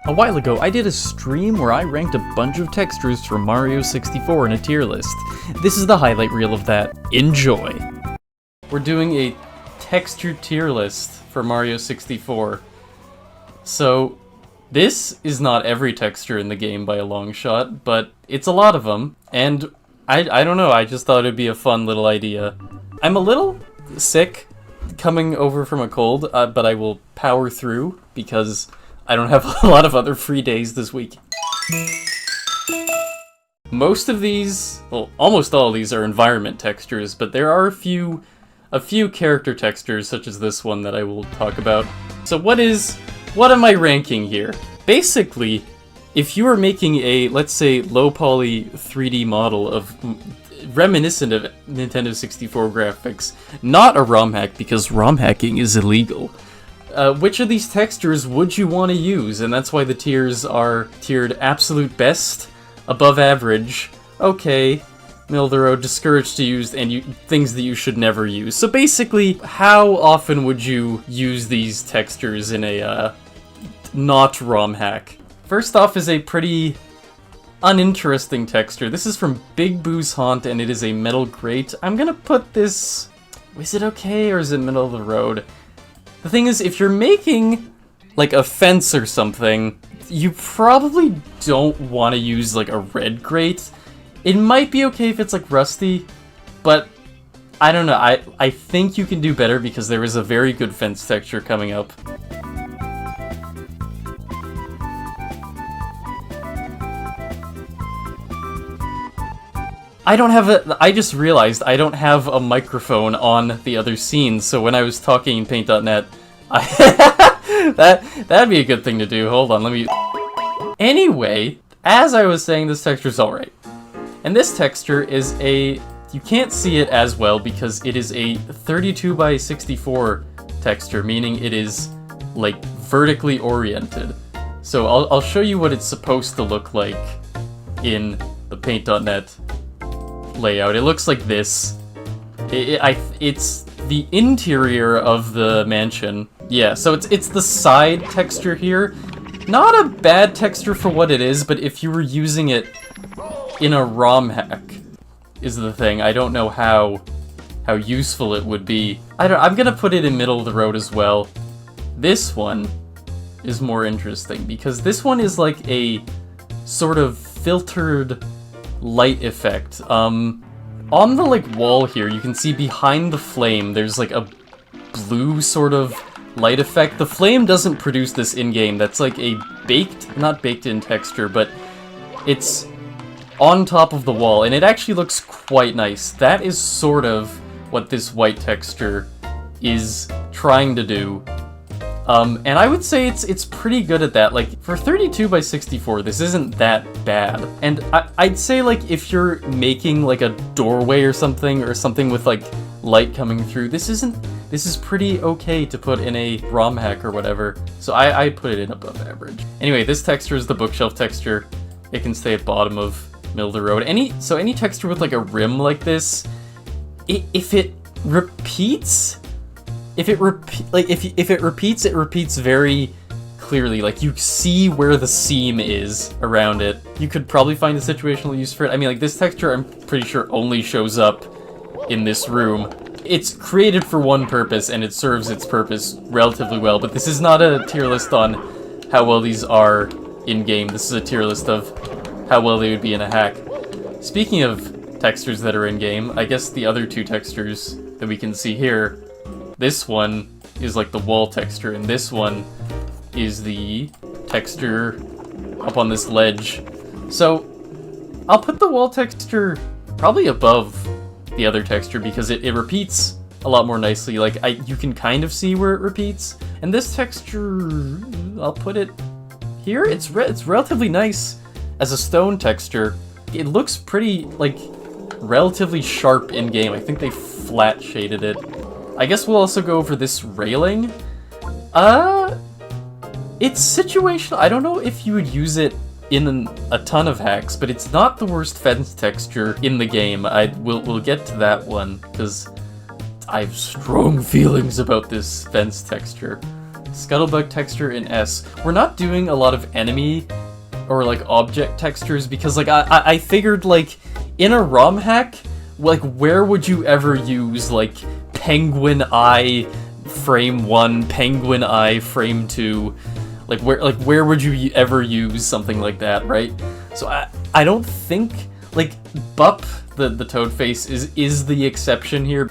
A while ago, I did a stream where I ranked a bunch of textures from Mario 64 in a tier list. This is the highlight reel of that. Enjoy! We're doing a texture tier list for Mario 64. So, this is not every texture in the game by a long shot, but it's a lot of them, and I don't know, I just thought it'd be a fun little idea. I'm a little sick coming over from a cold, but I will power through because I don't have a lot of other free days this week. Most of these, well, almost all of these are environment textures, but there are a few character textures, such as this one, that I will talk about. So what am I ranking here? Basically, if you are making a, let's say, low-poly 3D model of reminiscent of Nintendo 64 graphics, not a ROM hack, because ROM hacking is illegal, which of these textures would you want to use? And that's why the tiers are tiered absolute best, above average, okay, middle of the road, discouraged to use, and things that you should never use. So basically, how often would you use these textures in a not ROM hack? First off is a pretty uninteresting texture. This is from Big Boo's Haunt, and it is a metal grate. I'm gonna put this... Is it okay, or is it middle of the road? The thing is, if you're making, like, a fence or something, you probably don't want to use, like, a red grate. It might be okay if it's, like, rusty, but I don't know. I think you can do better because there is a very good fence texture coming up. I just realized I don't have a microphone on the other scenes, so when I was talking in Paint.net, that'd be a good thing to do. Hold on, let me... Anyway, as I was saying, this texture's alright. And this texture is a... You can't see it as well because it is a 32 by 64 texture, meaning it is, like, vertically oriented. So I'll show you what it's supposed to look like in the Paint.net layout. It looks like this. It's the interior of the mansion. Yeah, so it's the side texture here. Not a bad texture for what it is, but if you were using it in a ROM hack, is the thing. I don't know how useful it would be. I'm gonna put it in middle of the road as well. This one is more interesting because this one is like a sort of filtered light effect. On the, like, wall here, you can see behind the flame, there's, like, a blue sort of light effect. The flame doesn't produce this in-game. That's, like, a not baked-in texture, but it's on top of the wall, and it actually looks quite nice. That is sort of what this white texture is trying to do. And I would say it's pretty good at that. Like, for 32 by 64, this isn't that bad. And I'd say, like, if you're making, like, a doorway or something with, like, light coming through, this is pretty okay to put in a ROM hack or whatever. So I'd put it in above average. Anyway, this texture is the bookshelf texture. It can stay at bottom of middle of the road. Any texture with, like, a rim like this, if it repeats... If it repeats, it repeats very clearly. Like, you see where the seam is around it. You could probably find a situational use for it. I mean, like, this texture, I'm pretty sure, only shows up in this room. It's created for one purpose, and it serves its purpose relatively well, but this is not a tier list on how well these are in-game. This is a tier list of how well they would be in a hack. Speaking of textures that are in-game, I guess the other two textures that we can see here, this one is like the wall texture, and this one is the texture up on this ledge. So, I'll put the wall texture probably above the other texture because it repeats a lot more nicely. Like, you can kind of see where it repeats. And this texture, I'll put it here. It's relatively nice as a stone texture. It looks pretty, like, relatively sharp in-game. I think they flat shaded it. I guess we'll also go over this railing. It's situational. I don't know if you would use it in a ton of hacks, but it's not the worst fence texture in the game. We'll get to that one, because I have strong feelings about this fence texture. Scuttlebug texture in S. We're not doing a lot of enemy or like object textures because like I figured like in a ROM hack, like where would you ever use like penguin eye frame 1, penguin eye frame 2? Like where would you ever use something like that, right? So I don't think like Bup, the toad face is the exception here.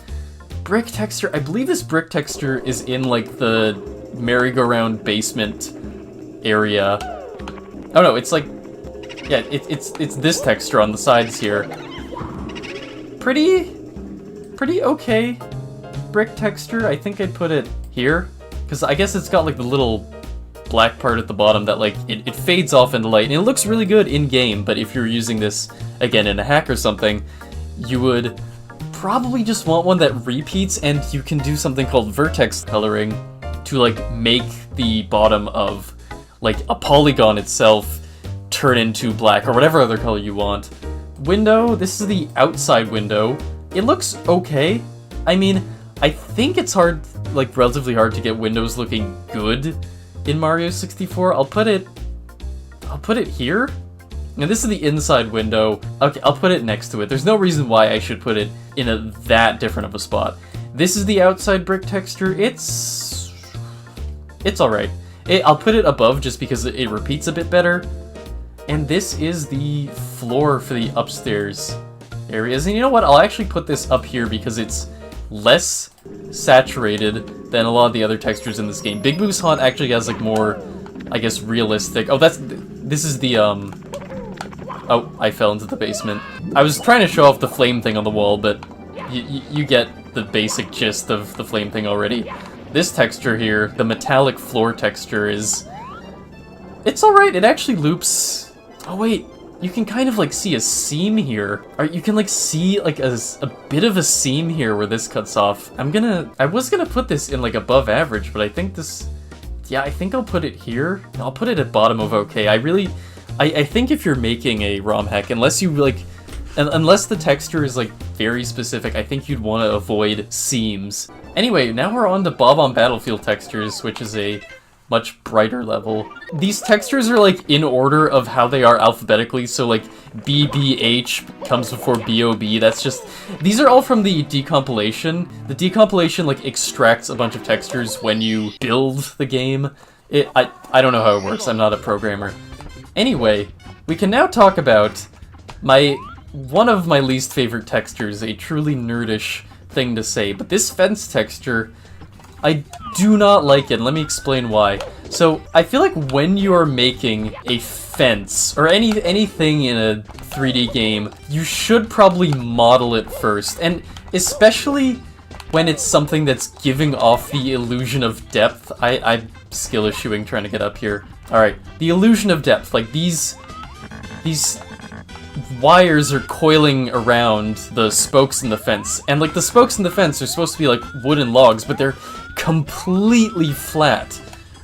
Brick texture, I believe this brick texture is in like the merry-go-round basement area. Oh no, it's like, yeah, it's this texture on the sides here. Pretty okay brick texture. I think I'd put it here, because I guess it's got like the little black part at the bottom that like it fades off in the light, and it looks really good in game. But if you're using this again in a hack or something, you would probably just want one that repeats, and you can do something called vertex coloring to like make the bottom of like a polygon itself turn into black or whatever other color you want. Window, this is the outside window. It looks okay. I mean, I think it's hard, like relatively hard to get windows looking good in Mario 64. I'll put it here. Now this is the inside window. Okay, I'll put it next to it. There's no reason why I should put it in that different of a spot. This is the outside brick texture. It's alright. I'll put it above just because it repeats a bit better. And this is the floor for the upstairs areas. And you know what? I'll actually put this up here because it's less saturated than a lot of the other textures in this game. Big Boo's Haunt actually has like more, I guess, realistic. Oh, this is the oh, I fell into the basement. I was trying to show off the flame thing on the wall, but you get the basic gist of the flame thing already. This texture here, the metallic floor texture, it's alright. It actually loops. Oh wait, you can kind of like see a seam here. Or you can like see like a bit of a seam here where this cuts off. I was gonna put this in like above average, but I think this, yeah, I think I'll put it here. I'll put it at bottom of okay. I think if you're making a ROM hack, unless you like, unless the texture is like very specific, I think you'd want to avoid seams. Anyway, now we're on to Bob-omb Battlefield textures, which is a much brighter level. These textures are like in order of how they are alphabetically, so like BBH comes before BOB. That's just, these are all from the decompilation. The decompilation like extracts a bunch of textures when you build the game. I don't know how it works, I'm not a programmer. Anyway, we can now talk about one of my least favorite textures, a truly nerdish thing to say, but this fence texture, I do not like it, and let me explain why. So, I feel like when you are making a fence, or anything in a 3D game, you should probably model it first, and especially when it's something that's giving off the illusion of depth. I'm skill issuing trying to get up here. Alright, the illusion of depth, like these wires are coiling around the spokes in the fence, and like the spokes in the fence are supposed to be like wooden logs, but they're completely flat,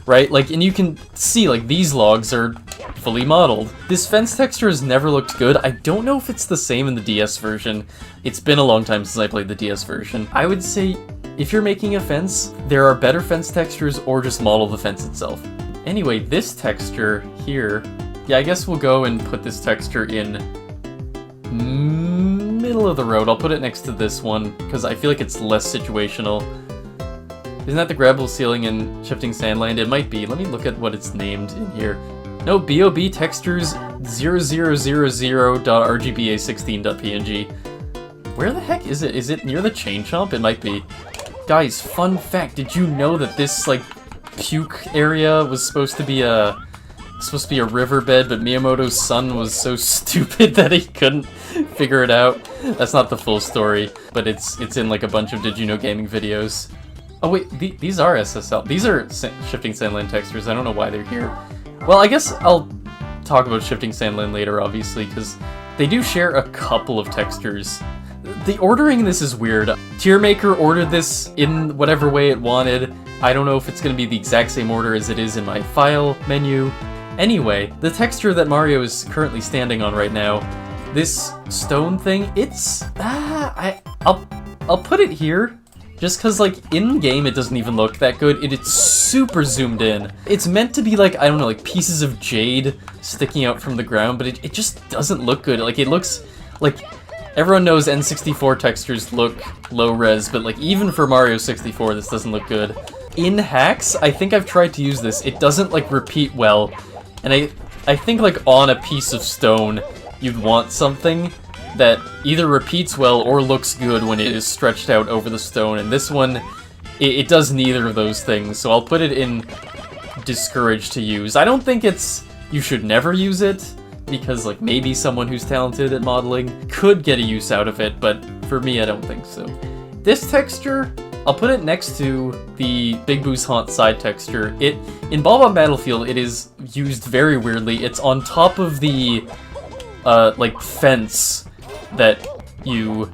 right? Like, and you can see like these logs are fully modeled. This fence texture has never looked good. I don't know if it's the same in the DS version. It's been a long time since I played the DS version. I would say if you're making a fence, there are better fence textures, or just model the fence itself. Anyway, this texture here, yeah, I guess we'll go and put this texture in middle of the road. I'll put it next to this one because I feel like it's less situational. Isn't that the grabbable ceiling in Shifting Sandland? It might be. Let me look at what it's named in here. No, BOB textures 0000.rgba16.png. Where the heck is it? Is it near the chain chomp? It might be. Guys, fun fact, did you know that this like puke area was supposed to be a riverbed, but Miyamoto's son was so stupid that he couldn't figure it out? That's not the full story, but it's in like a bunch of Did You Know Gaming videos. Oh wait, these are SSL. These are Shifting Sandland textures. I don't know why they're here. Well, I guess I'll talk about Shifting Sandland later, obviously, because they do share a couple of textures. The ordering in this is weird. Tiermaker ordered this in whatever way it wanted. I don't know if it's going to be the exact same order as it is in my file menu. Anyway, the texture that Mario is currently standing on right now, this stone thing, it's... I'll put it here. Just because, like, in-game it doesn't even look that good. It's super zoomed in. It's meant to be, like, I don't know, like pieces of jade sticking out from the ground, but it just doesn't look good. Like, it looks like... Everyone knows N64 textures look low-res, but, like, even for Mario 64, this doesn't look good. In hacks, I think I've tried to use this. It doesn't, like, repeat well, and I think, like, on a piece of stone, you'd want something that either repeats well or looks good when it is stretched out over the stone, and this one, it does neither of those things, so I'll put it in discouraged to use. I don't think it's... you should never use it, because, like, maybe someone who's talented at modeling could get a use out of it, but for me, I don't think so. This texture, I'll put it next to the Big Boo's Haunt side texture. In Bob-omb Battlefield, it is used very weirdly. It's on top of the, like, fence that you...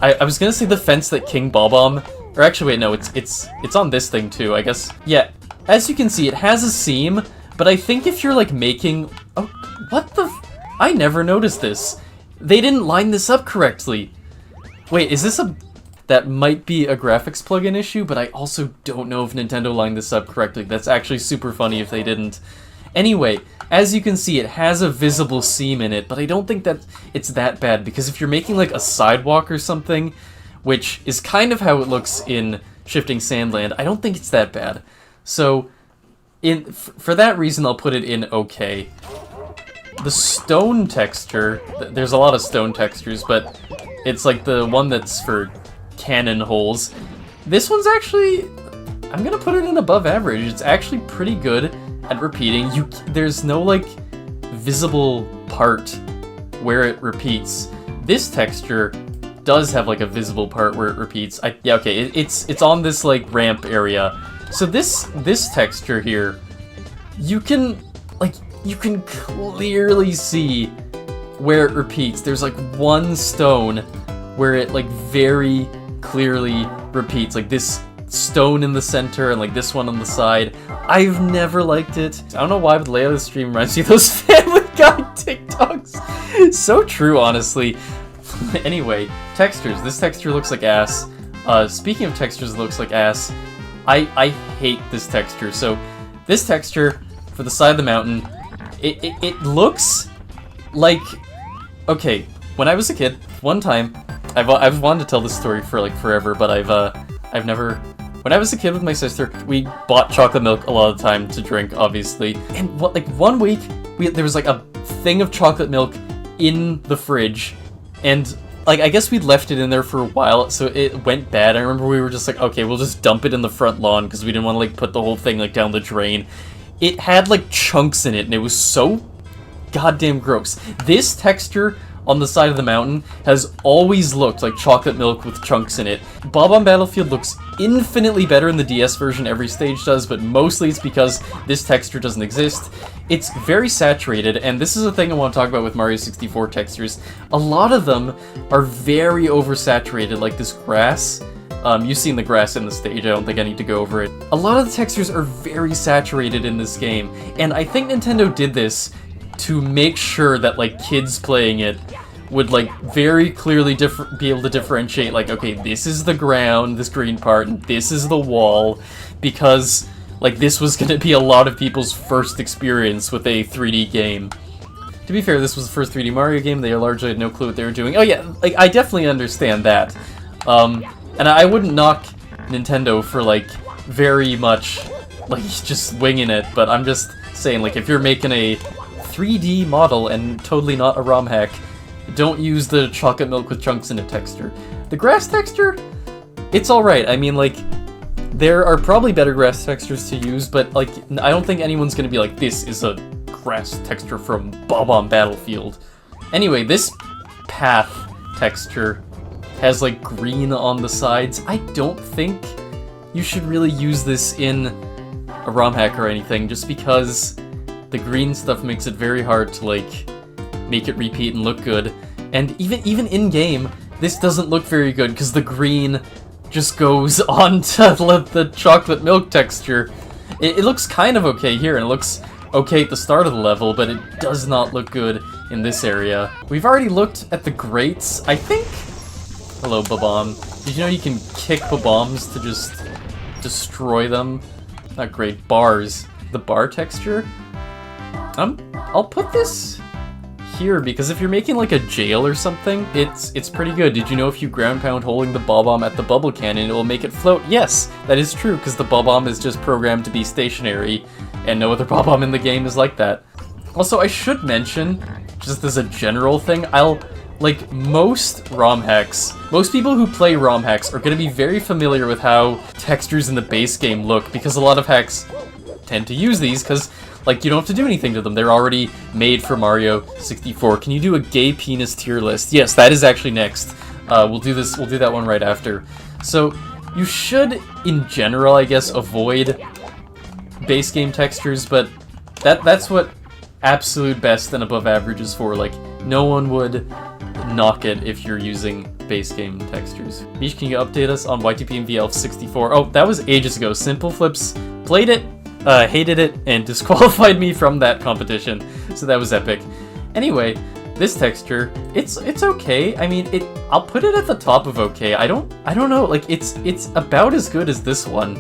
I was gonna say the fence that King Bob-omb... Or actually, wait, no, it's on this thing, too, I guess. Yeah, as you can see, it has a seam, but I think if you're, like, making... Oh, what the... I never noticed this. They didn't line this up correctly. Wait, is this a... That might be a graphics plugin issue, but I also don't know if Nintendo lined this up correctly. That's actually super funny if they didn't. Anyway, as you can see, it has a visible seam in it, but I don't think that it's that bad, because if you're making, like, a sidewalk or something, which is kind of how it looks in Shifting Sandland, I don't think it's that bad. So... for that reason, I'll put it in okay. The stone texture, there's a lot of stone textures, but it's like the one that's for cannon holes. This one's actually, I'm gonna put it in above average. It's actually pretty good at repeating. There's no, like, visible part where it repeats. This texture does have, like, a visible part where it repeats. Yeah, okay, it's on this, like, ramp area. So this texture here, you can clearly see where it repeats. There's, like, one stone where it, like, very clearly repeats. Like, this stone in the center and, like, this one on the side. I've never liked it. I don't know why, but the layout of the stream reminds me of those Family Guy TikToks. So true, honestly. Anyway, textures. This texture looks like ass. Speaking of textures that looks like ass, I hate this texture. So this texture for the side of the mountain, it looks like... Okay, when I was a kid, one time, I've wanted to tell this story for, like, forever, but I've never... When I was a kid with my sister, we bought chocolate milk a lot of the time to drink, obviously. And like 1 week, there was, like, a thing of chocolate milk in the fridge, and... Like, I guess we'd left it in there for a while, so it went bad. I remember we were just like, okay, we'll just dump it in the front lawn, because we didn't want to, like, put the whole thing, like, down the drain. It had, like, chunks in it, and it was so goddamn gross. This texture on the side of the mountain has always looked like chocolate milk with chunks in it. Bob-omb Battlefield looks infinitely better in the DS version, every stage does, but mostly it's because this texture doesn't exist. It's very saturated, and this is a thing I want to talk about with Mario 64 textures. A lot of them are very oversaturated, like this grass. You've seen the grass in the stage, I don't think I need to go over it. A lot of the textures are very saturated in this game, and I think Nintendo did this to make sure that, like, kids playing it would, like, very clearly be able to differentiate, like, okay, this is the ground, this green part, and this is the wall, because, like, this was gonna be a lot of people's first experience with a 3D game. To be fair, this was the first 3D Mario game, they largely had no clue what they were doing. Oh yeah, like, I definitely understand that. And I wouldn't knock Nintendo for, like, very much, like, just winging it, but I'm just saying, like, if you're making a 3D model and totally not a ROM hack, don't use the chocolate milk with chunks in it texture. The grass texture, it's alright. I mean, like, there are probably better grass textures to use, but, like, I don't think anyone's gonna be like, this is a grass texture from Bob-omb Battlefield. Anyway, this path texture has, like, green on the sides. I don't think you should really use this in a ROM hack or anything, just because the green stuff makes it very hard to, like, make it repeat and look good. And even in-game, this doesn't look very good, because the green just goes onto the chocolate milk texture. It looks kind of okay here, and it looks okay at the start of the level, but it does not look good in this area. We've already looked at the grates. I think... Hello, Bob-omb. Did you know you can kick bombs to just destroy them? Not great. Bars. The bar texture? I'll put this here because if you're making like a jail or something, it's pretty good. Did you know if you ground pound holding the Bob-omb at the bubble cannon, it will make it float? Yes, that is true because the Bob-omb is just programmed to be stationary and no other Bob-omb in the game is like that. Also, I should mention, just as a general thing, like most ROM hacks, most people who play ROM hacks are going to be very familiar with how textures in the base game look because a lot of hacks tend to use these because like you don't have to do anything to them. They're already made for Mario 64. Can you do a gay penis tier list? Yes, that is actually next. We'll do that one right after. So you should, in general, I guess, avoid base game textures, but that's what absolute best and above average is for. Like, no one would knock it if you're using base game textures. Mish, can you update us on YTP and VL64? Oh, that was ages ago. Simple Flips played it, hated it, and disqualified me from that competition. So that was epic. Anyway, this texture, it's okay. I mean, I'll put it at the top of okay. I don't know. Like, it's about as good as this one,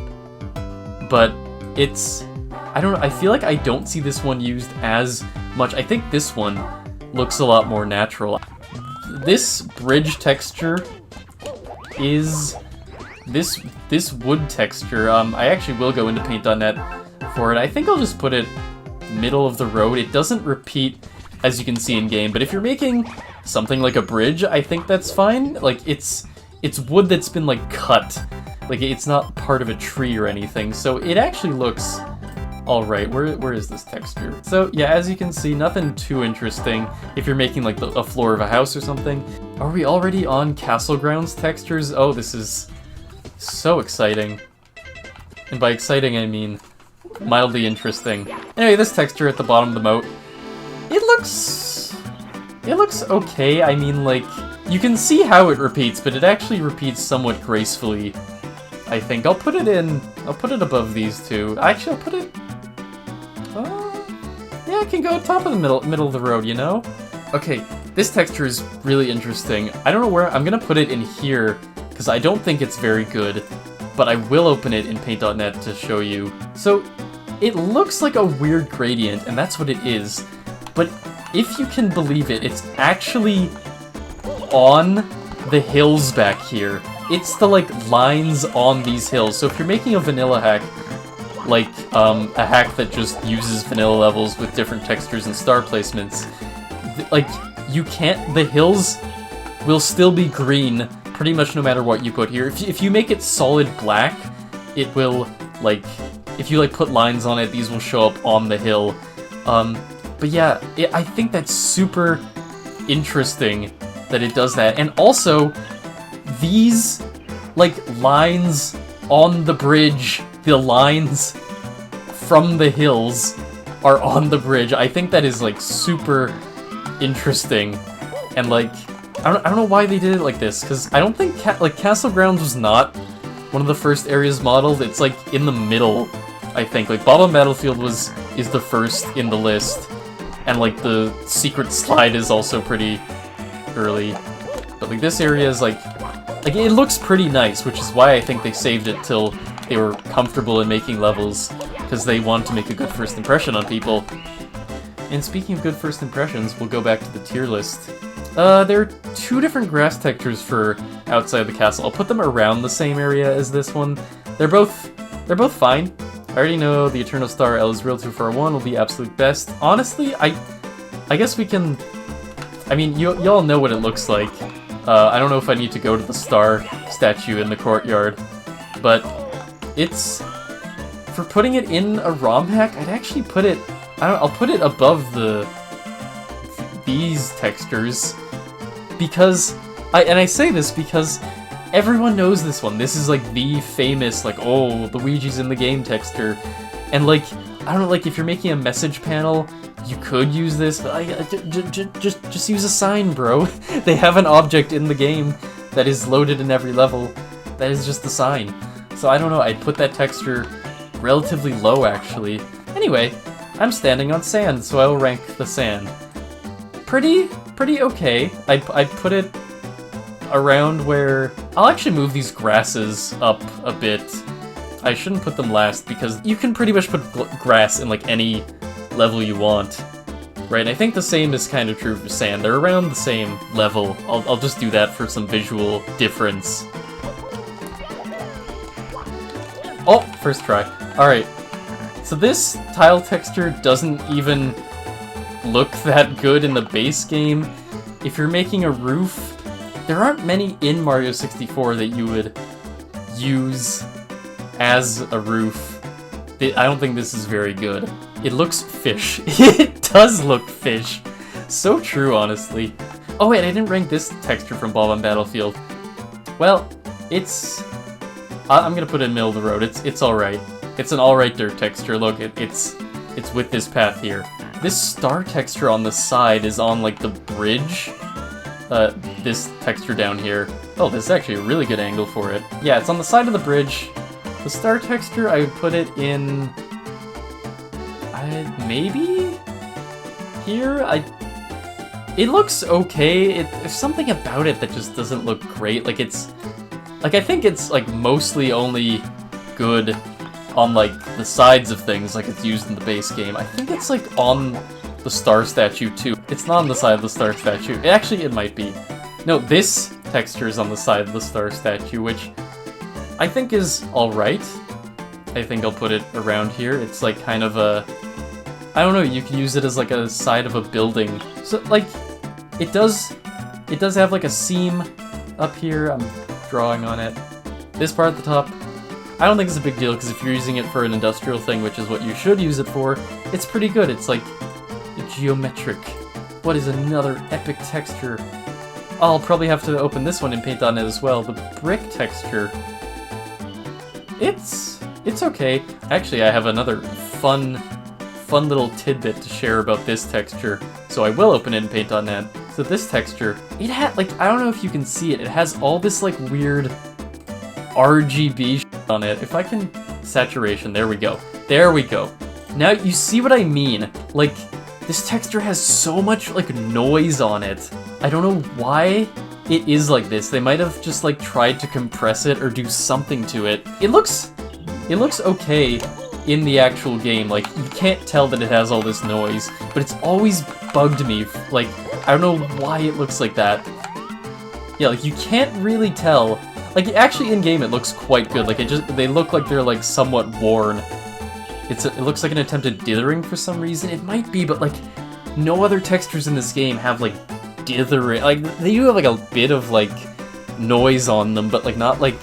but I don't know. I feel like I don't see this one used as much. I think this one looks a lot more natural. This bridge texture is this wood texture. I actually will go into paint.net for it. I think I'll just put it middle of the road. It doesn't repeat, as you can see in game, but if you're making something like a bridge, I think that's fine. Like, it's wood that's been like cut. Like, it's not part of a tree or anything, so it actually looks alright. Where is this texture? So yeah, as you can see, nothing too interesting if you're making like a floor of a house or something. Are we already on Castle Grounds textures? Oh, this is so exciting. And by exciting, I mean mildly interesting. Anyway, this texture at the bottom of the moat, it looks okay. I mean, like, you can see how it repeats, but it actually repeats somewhat gracefully, I think. I'll put it above these two. Actually, I'll put it, yeah, it can go top of the middle of the road, you know? Okay, this texture is really interesting. I don't know where, I'm gonna put it in here, because I don't think it's very good, but I will open it in paint.net to show you. So, it looks like a weird gradient, and that's what it is, but if you can believe it, it's actually on the hills back here. It's the, like, lines on these hills. So if you're making a vanilla hack, like, a hack that just uses vanilla levels with different textures and star placements, like, you can't, the hills will still be green pretty much no matter what you put here. If you make it solid black, it will, like, if you, like, put lines on it, these will show up on the hill. But yeah, I think that's super interesting that it does that. And also, these, like, lines on the bridge, the lines from the hills are on the bridge. I think that is, like, super interesting. And, like, I don't know why they did it like this, because I don't think, Castle Grounds was not one of the first areas modeled. It's, like, in the middle, I think. Like, Bob-omb Battlefield is the first in the list. And, like, the secret slide is also pretty early. But, like, this area is, like, it looks pretty nice, which is why I think they saved it till they were comfortable in making levels, because they want to make a good first impression on people. And speaking of good first impressions, we'll go back to the tier list. There are two different grass textures for outside the castle. I'll put them around the same area as this one. They're both fine. I already know the Eternal Star L is real 241 will be absolute best. Honestly, I guess we can... I mean, y'all know what it looks like. I don't know if I need to go to the star statue in the courtyard, but it's... For putting it in a ROM hack, I'd actually put it... I'll put it above these textures, because... I say this because everyone knows this one. This is, like, the famous, like, oh, Luigi's in the game texture. And, like, I don't know, like, if you're making a message panel, you could use this, but just use a sign, bro. They have an object in the game that is loaded in every level that is just the sign. So I don't know, I'd put that texture relatively low, actually. Anyway, I'm standing on sand, so I'll rank the sand. Pretty okay. I'd put it around where... I'll actually move these grasses up a bit. I shouldn't put them last because you can pretty much put grass in like any level you want. Right, and I think the same is kind of true for sand. They're around the same level. I'll just do that for some visual difference. Oh, first try. Alright, so this tile texture doesn't even look that good in the base game. If you're making a roof, there aren't many in Mario 64 that you would use as a roof. I don't think this is very good. It looks fish. It does look fish. So true, honestly. Oh wait, I didn't rank this texture from Bob-omb Battlefield. Well, it's... I'm gonna put it in the middle of the road. It's alright. It's an alright dirt texture. Look, it's with this path here. This star texture on the side is on, like, the bridge. This texture down here. Oh, this is actually a really good angle for it. Yeah, it's on the side of the bridge. The star texture, I would put it in... maybe? Here? It looks okay. There's something about it that just doesn't look great. Like, it's... like, I think it's, like, mostly only good on, like, the sides of things, like it's used in the base game. I think it's, like, on the star statue, too. It's not on the side of the star statue. Actually, it might be. No, this texture is on the side of the star statue, which I think is alright. I think I'll put it around here. It's, like, kind of a... I don't know, you can use it as, like, a side of a building. So, like, it does have, like, a seam up here. I'm drawing on it. This part at the top, I don't think it's a big deal, because if you're using it for an industrial thing, which is what you should use it for, it's pretty good. It's, like, geometric. What is another epic texture? I'll probably have to open this one and paint on it as well. The brick texture. It's okay. Actually, I have another fun little tidbit to share about this texture, so I will open it and paint on that. So this texture, it had, like, I don't know if you can see it, it has all this, like, weird RGB shit on it. If I can... saturation, there we go. There we go. Now, you see what I mean? Like, this texture has so much, like, noise on it. I don't know why it is like this. They might have just, like, tried to compress it or do something to it. It looks okay in the actual game. Like, you can't tell that it has all this noise, but it's always bugged me. Like, I don't know why it looks like that. Yeah, like, you can't really tell. Like, actually, in-game, it looks quite good. Like, they look like they're, like, somewhat worn. It looks like an attempt at dithering for some reason. It might be, but, like, no other textures in this game have, like, dithering. Like, they do have, like, a bit of, like, noise on them, but, like, not, like...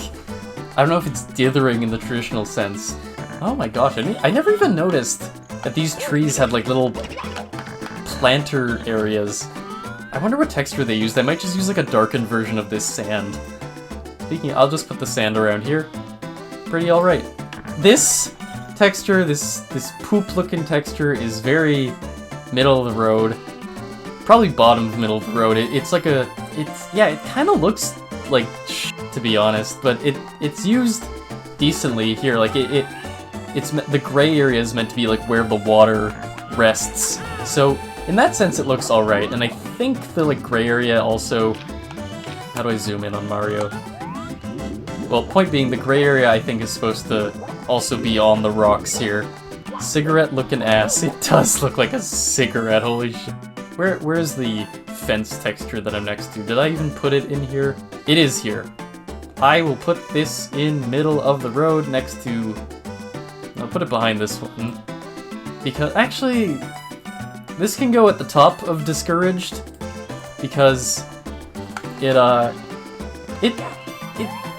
I don't know if it's dithering in the traditional sense. Oh my gosh, I never even noticed that these trees had, like, little planter areas. I wonder what texture they used. They might just use, like, a darkened version of this sand. Speaking, I'll just put the sand around here. Pretty alright. This texture, this poop-looking texture is very middle of the road. Probably bottom of middle of the road. Yeah, it kind of looks like shit, to be honest, but it's used decently here. Like, it's the gray area is meant to be, like, where the water rests. So, in that sense, it looks alright, and I think the, like, gray area also... How do I zoom in on Mario? Well, point being, the gray area, I think, is supposed to also be on the rocks here. Cigarette-looking ass. It does look like a cigarette, holy shit. Where's the fence texture that I'm next to? Did I even put it in here? It is here. I will put this in middle of the road next to... I'll put it behind this one. Because, actually, this can go at the top of Discouraged. Because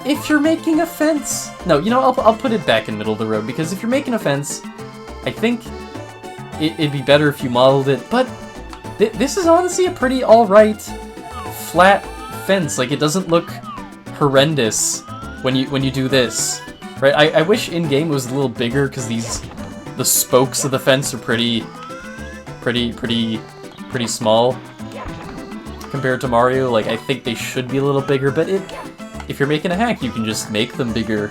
if you're making a fence... No, you know, I'll put it back in middle of the road, because if you're making a fence, I think it'd be better if you modeled it, but this is honestly a pretty alright flat fence. Like, it doesn't look horrendous when you do this. Right? I wish in-game was a little bigger, because the spokes of the fence are pretty small compared to Mario. Like, I think they should be a little bigger, but if you're making a hack, you can just make them bigger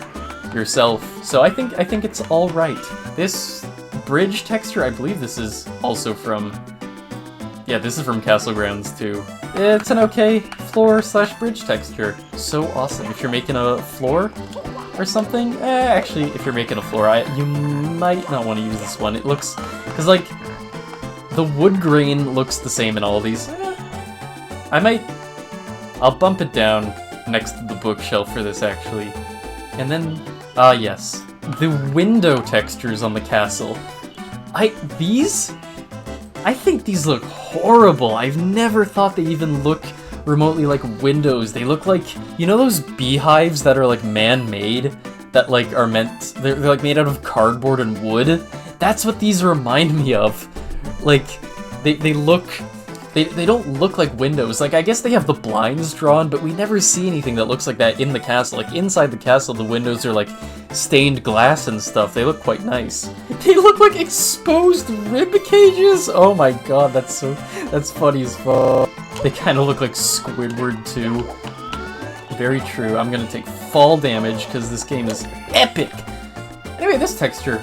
yourself. So I think it's all right. This bridge texture, I believe this is also from Yeah, this is from Castle Grounds too. It's an okay floor/bridge texture. So awesome. If you're making a floor or something, actually, if you're making a floor, you might not want to use this one. It looks, because like, the wood grain looks the same in all of these. I'll bump it down next to the bookshelf for this, actually. And then, yes. The window textures on the castle. I think these look horrible. I've never thought they even look remotely like windows. They look like, you know those beehives that are like man-made? That like are meant, they're like made out of cardboard and wood? That's what these remind me of. Like, they don't look like windows. Like, I guess they have the blinds drawn, but we never see anything that looks like that in the castle. Like, inside the castle, the windows are like stained glass and stuff. They look quite nice. They look like exposed rib cages! Oh my god, that's funny as fuck. They kind of look like Squidward too. Very true. I'm gonna take fall damage because this game is epic! Anyway, this texture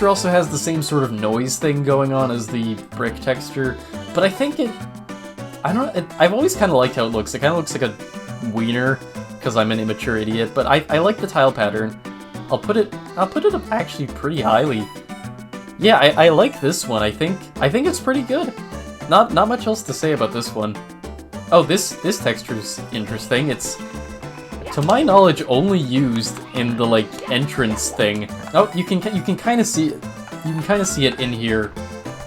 also has the same sort of noise thing going on as the brick texture, but I think I've always kind of liked how it looks. It kind of looks like a wiener, because I'm an immature idiot, but I like the tile pattern. I'll put it up actually pretty highly. Yeah, I like this one. I think it's pretty good. Not much else to say about this one. Oh, this texture's interesting. It's, to my knowledge, only used in the like entrance thing. Oh, you can kind of see it. You can kind of see it in here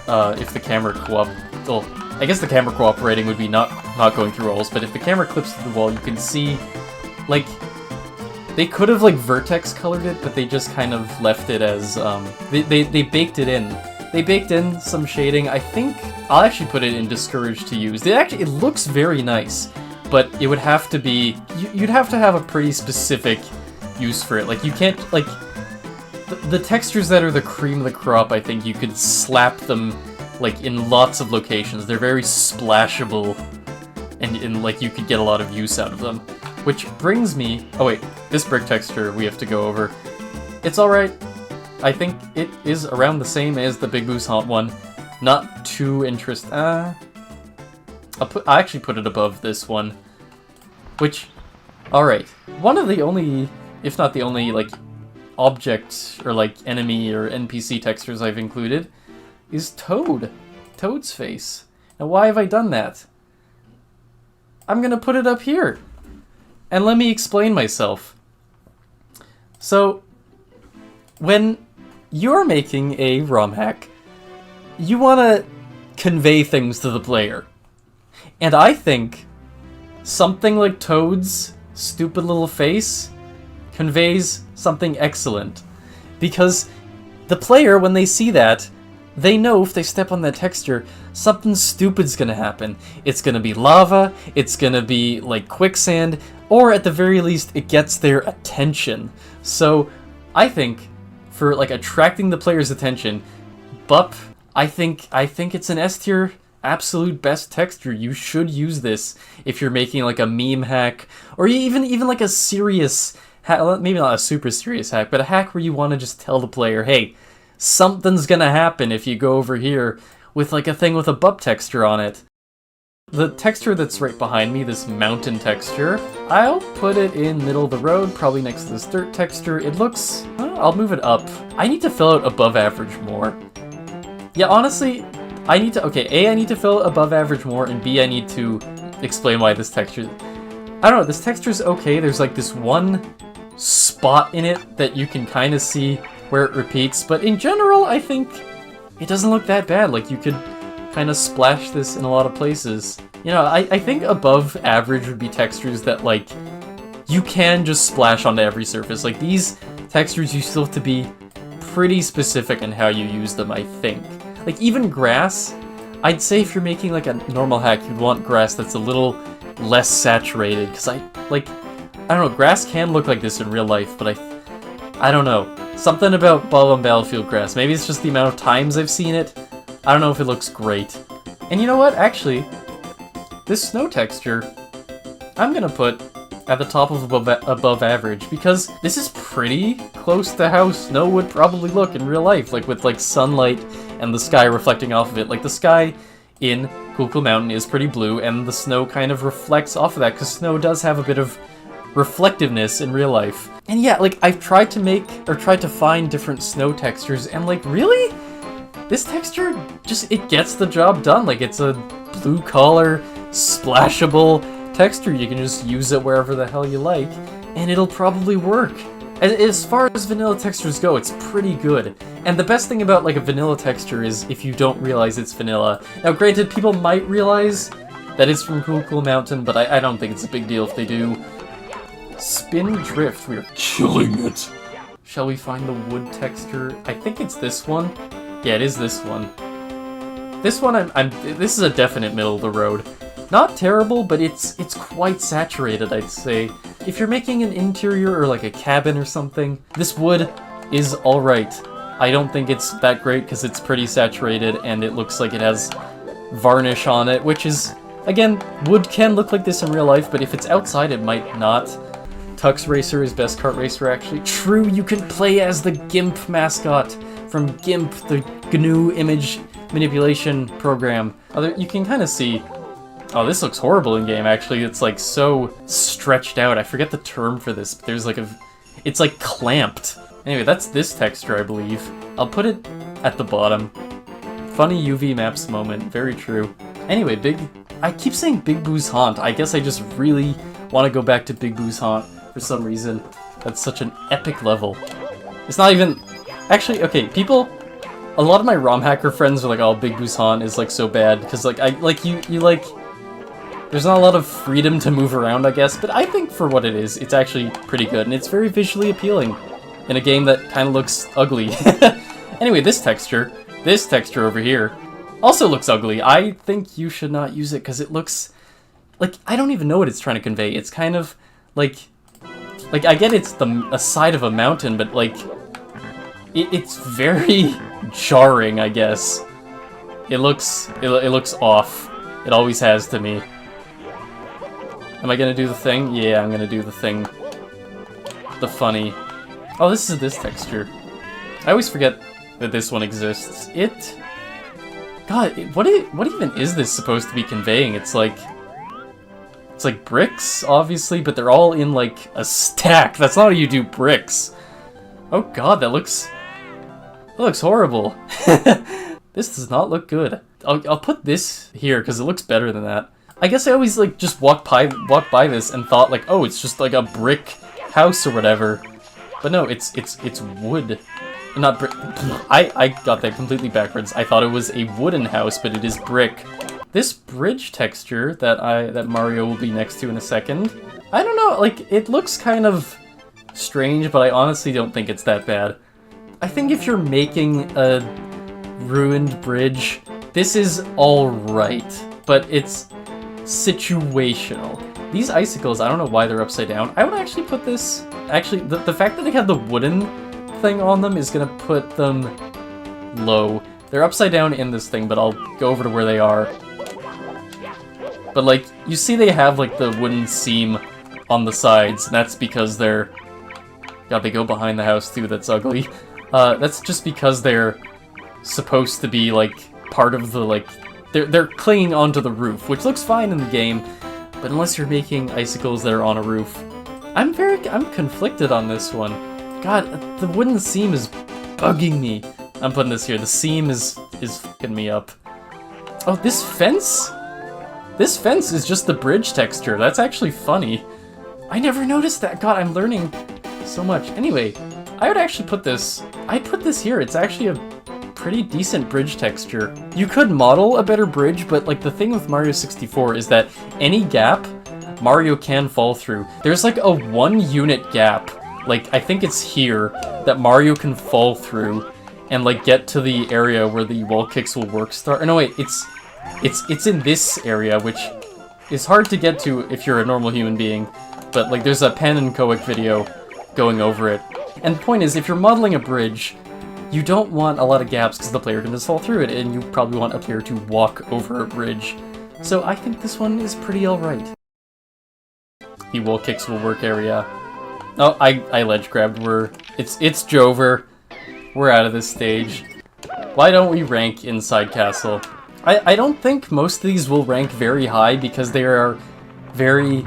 if the camera well, I guess the camera cooperating would be not going through walls, but if the camera clips through the wall, you can see, like, they could have like vertex colored it, but they just kind of left it as they baked it in. They baked in some shading. I think I'll actually put it in discouraged to use. It looks very nice. But it would have to be, you'd have to have a pretty specific use for it. Like, you can't, like, the textures that are the cream of the crop, I think you could slap them, like, in lots of locations. They're very splashable, and like, you could get a lot of use out of them. Which brings me, oh wait, this brick texture we have to go over. It's alright. I think it is around the same as the Big Boo's Haunt one. Not too I'll actually put it above this one, which, alright, one of the only, if not the only, like, object, or like, enemy or NPC textures I've included is Toad's face. Now why have I done that? I'm gonna put it up here, and let me explain myself. So, when you're making a ROM hack, you wanna convey things to the player. And I think something like Toad's stupid little face conveys something excellent. Because the player, when they see that, they know if they step on that texture, something stupid's gonna happen. It's gonna be lava, it's gonna be like quicksand, or at the very least, it gets their attention. So, I think, for like attracting the player's attention, Bup, I think it's an S tier. Absolute best texture. You should use this if you're making like a meme hack, or even like a serious hack, maybe not a super serious hack, but a hack where you want to just tell the player, hey, something's gonna happen if you go over here with like a thing with a Bup texture on it. The texture that's right behind me, this mountain texture, I'll put it in middle of the road, probably next to this dirt texture. It looks, I'll move it up. I need to fill out above average more. Yeah, honestly, I need to, okay, A, I need to fill above average more, and B, I need to explain why this texture, I don't know, this texture's okay. There's like this one spot in it that you can kind of see where it repeats, but in general, I think it doesn't look that bad. Like, you could kind of splash this in a lot of places. You know, I think above average would be textures that, like, you can just splash onto every surface. Like, these textures, you still have to be pretty specific in how you use them, I think. Like, even grass, I'd say if you're making, like, a normal hack, you'd want grass that's a little less saturated, because I don't know, grass can look like this in real life, but I don't know. Something about Bob-omb Battlefield grass. Maybe it's just the amount of times I've seen it. I don't know if it looks great. And you know what? Actually, this snow texture, I'm gonna put at the top of above average, because this is pretty close to how snow would probably look in real life, like with like sunlight and the sky reflecting off of it. Like, the sky in Cool Cool Mountain is pretty blue, and the snow kind of reflects off of that, because snow does have a bit of reflectiveness in real life. And yeah, like, I've tried to find different snow textures, and like, really? This texture, it gets the job done. Like, it's a blue color, splashable texture. You can just use it wherever the hell you like, and it'll probably work. As far as vanilla textures go, it's pretty good. And the best thing about, like, a vanilla texture is if you don't realize it's vanilla. Now, granted, people might realize that it's from Cool Cool Mountain, but I don't think it's a big deal if they do. Spin Drift, we're killing it. Shall we find the wood texture? I think it's this one. Yeah, it is this one. This one, this is a definite middle of the road. Not terrible, but it's quite saturated, I'd say. If you're making an interior or like a cabin or something, this wood is alright. I don't think it's that great because it's pretty saturated and it looks like it has varnish on it, which is, again, wood can look like this in real life, but if it's outside it might not. Tux Racer is Best Kart Racer, actually. True, you can play as the GIMP mascot from GIMP, the GNU image manipulation program. You can kind of see... Oh, this looks horrible in game, actually. It's, like, so stretched out. I forget the term for this, but there's, like, it's, like, clamped. Anyway, that's this texture, I believe. I'll put it at the bottom. Funny UV maps moment. Very true. Anyway, I keep saying Big Boo's Haunt. I guess I just really want to go back to Big Boo's Haunt for some reason. That's such an epic level. It's not even... Actually, okay, people... A lot of my ROM hacker friends are like, oh, Big Boo's Haunt is, like, so bad. Because, like, you like... There's not a lot of freedom to move around, I guess, but I think for what it is, it's actually pretty good, and it's very visually appealing in a game that kind of looks ugly. Anyway, this texture over here, also looks ugly. I think you should not use it, because it looks... Like, I don't even know what it's trying to convey. It's kind of, like, I get it's a side of a mountain, but, like, it's very jarring, I guess. It looks off. It always has to me. Am I gonna do the thing? Yeah, I'm gonna do the thing. The funny. Oh, this is this texture. I always forget that this one exists. God, what even is this supposed to be conveying? It's like bricks, obviously, but they're all in, like, a stack. That's not how you do bricks. Oh god, that looks horrible. This does not look good. I'll put this here, because it looks better than that. I guess I always, like, just walked by this and thought, like, oh, it's just, like, a brick house or whatever. But no, it's wood. Not brick. I got that completely backwards. I thought it was a wooden house, but it is brick. This bridge texture that Mario will be next to in a second, I don't know, like, it looks kind of strange, but I honestly don't think it's that bad. I think if you're making a ruined bridge, this is alright, but it's situational. These icicles, I don't know why they're upside down. I would actually put this... Actually, the fact that they have the wooden thing on them is gonna put them low. They're upside down in this thing, but I'll go over to where they are. But, like, you see they have, like, the wooden seam on the sides, and that's because they're... God, they go behind the house, too, that's ugly. That's just because they're supposed to be, like, part of the, like... They're clinging onto the roof, which looks fine in the game, but unless you're making icicles that are on a roof... I'm conflicted on this one. God, the wooden seam is bugging me. I'm putting this here. The seam is fucking me up. Oh, this fence? This fence is just the bridge texture. That's actually funny. I never noticed that. God, I'm learning so much. Anyway, I would actually put this... I'd put this here. It's actually a pretty decent bridge texture. You could model a better bridge, but, like, the thing with Mario 64 is that any gap, Mario can fall through. There's, like, a 1 unit gap, like, I think it's here, that Mario can fall through and, like, get to the area where the wall kicks will work start. No, wait, it's in this area, which is hard to get to if you're a normal human being, but, like, there's a Pan and Koic video going over it. And the point is, if you're modeling a bridge, you don't want a lot of gaps because the player can just fall through it, and you probably want a player to walk over a bridge. So I think this one is pretty alright. The wall kicks will work area. Oh, I ledge grabbed. It's Jover. We're out of this stage. Why don't we rank inside castle? I don't think most of these will rank very high because they are very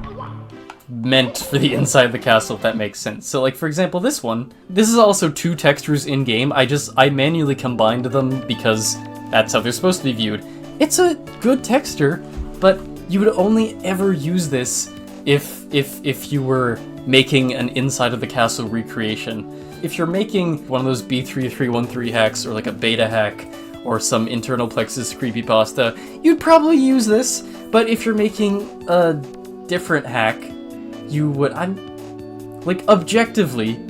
meant for the inside of the castle, if that makes sense. So like, for example, this one, this is also 2 textures in-game. I manually combined them because that's how they're supposed to be viewed. It's a good texture, but you would only ever use this if you were making an inside of the castle recreation. If you're making one of those B3313 hacks or like a beta hack or some internal plexus creepypasta, you'd probably use this. But if you're making a different hack, you would, like, objectively,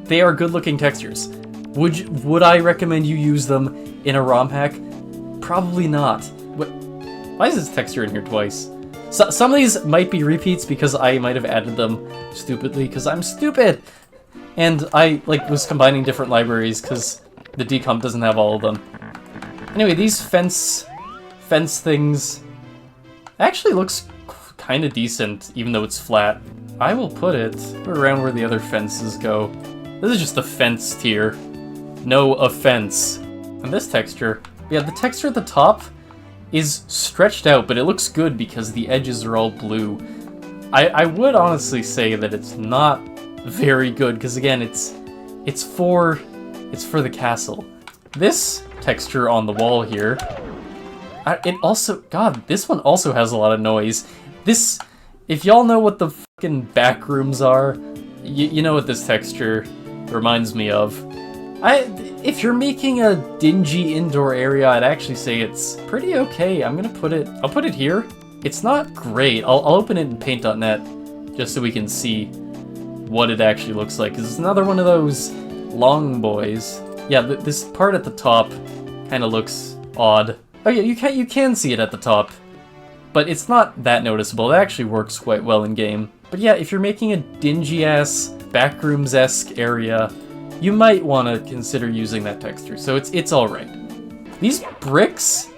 they are good-looking textures. Would I recommend you use them in a ROM hack? Probably not. Why is this texture in here twice? So, some of these might be repeats because I might have added them stupidly because I'm stupid. And I, like, was combining different libraries because the decomp doesn't have all of them. Anyway, these fence things actually looks kind of decent, even though it's flat. I will put it around where the other fences go. This is just a fence tier. No offense. And this texture, yeah, the texture at the top is stretched out, but it looks good because the edges are all blue. I would honestly say that it's not very good, because again, it's for the castle. This texture on the wall here, it also, God, this one also has a lot of noise. This, if y'all know what the fucking back rooms are, you know what this texture reminds me of. If you're making a dingy indoor area, I'd actually say it's pretty okay. I'll put it here. It's not great. I'll open it in paint.net just so we can see what it actually looks like, because it's another one of those long boys. Yeah, this part at the top kind of looks odd. Oh yeah, you can see it at the top, but it's not that noticeable. It actually works quite well in game. But yeah, if you're making a dingy-ass, backrooms-esque area, you might want to consider using that texture, so it's alright. These bricks,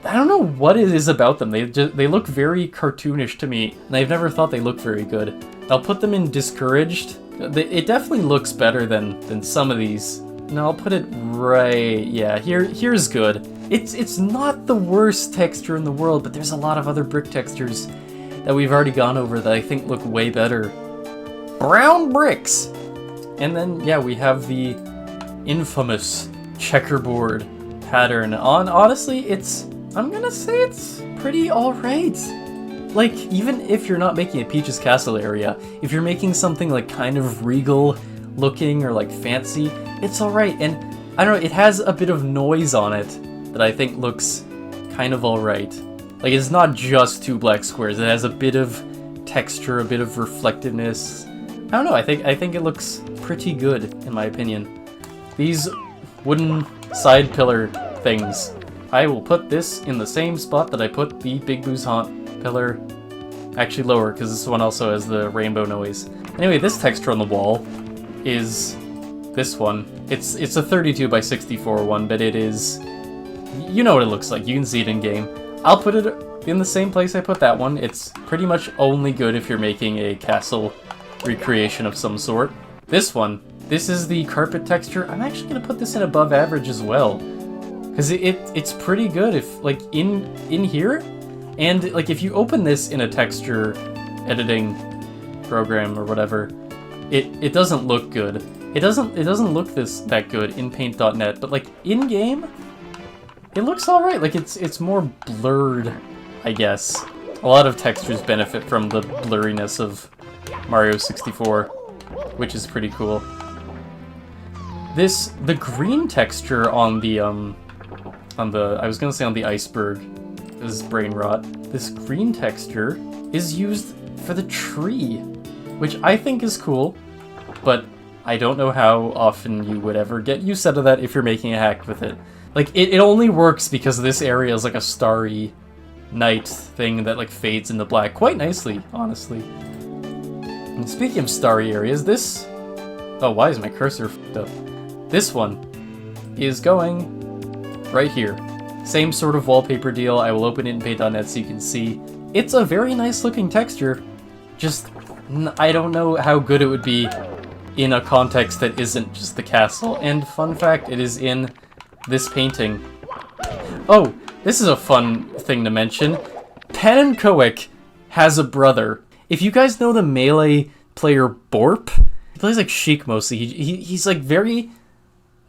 I don't know what it is about them. They look very cartoonish to me, and I've never thought they look very good. I'll put them in discouraged. It definitely looks better than some of these. No, I'll put it right, yeah, here's good. It's not the worst texture in the world, but there's a lot of other brick textures that we've already gone over that I think look way better. Brown bricks! And then, yeah, we have the infamous checkerboard pattern on. Honestly, I'm gonna say it's pretty alright. Like, even if you're not making a Peach's Castle area, if you're making something like kind of regal looking or like fancy, it's alright. And I don't know, it has a bit of noise on it that I think looks kind of alright. Like, it's not just 2 black squares, it has a bit of texture, a bit of reflectiveness. I don't know, I think it looks pretty good, in my opinion. These wooden side pillar things, I will put this in the same spot that I put the Big Boo's Haunt pillar. Actually lower, because this one also has the rainbow noise. Anyway, this texture on the wall is this one. It's a 32 by 64 one, but it is... You know what it looks like, you can see it in game. I'll put it in the same place I put that one. It's pretty much only good if you're making a castle recreation of some sort. This one, this is the carpet texture. I'm actually going to put this in above average as well, because it's pretty good if, like, in here, and like if you open this in a texture editing program or whatever, it doesn't look good. It doesn't look that good in paint.net, but like in game, it looks alright. Like it's more blurred, I guess. A lot of textures benefit from the blurriness of Mario 64, which is pretty cool. The green texture on the I was gonna say on the iceberg, this is brain rot. This green texture is used for the tree, which I think is cool, but I don't know how often you would ever get use out of that if you're making a hack with it. Like, it only works because this area is like a starry night thing that like fades into black quite nicely, honestly. And speaking of starry areas, this... Oh, why is my cursor f***ed up? This one is going right here. Same sort of wallpaper deal. I will open it in paint.net so you can see. It's a very nice looking texture. Just, I don't know how good it would be in a context that isn't just the castle. And fun fact, it is in this painting. Oh, This is a fun thing to mention. Panenkoek has a brother. If you guys know the Melee player Borp, he plays like Sheik mostly. He's like very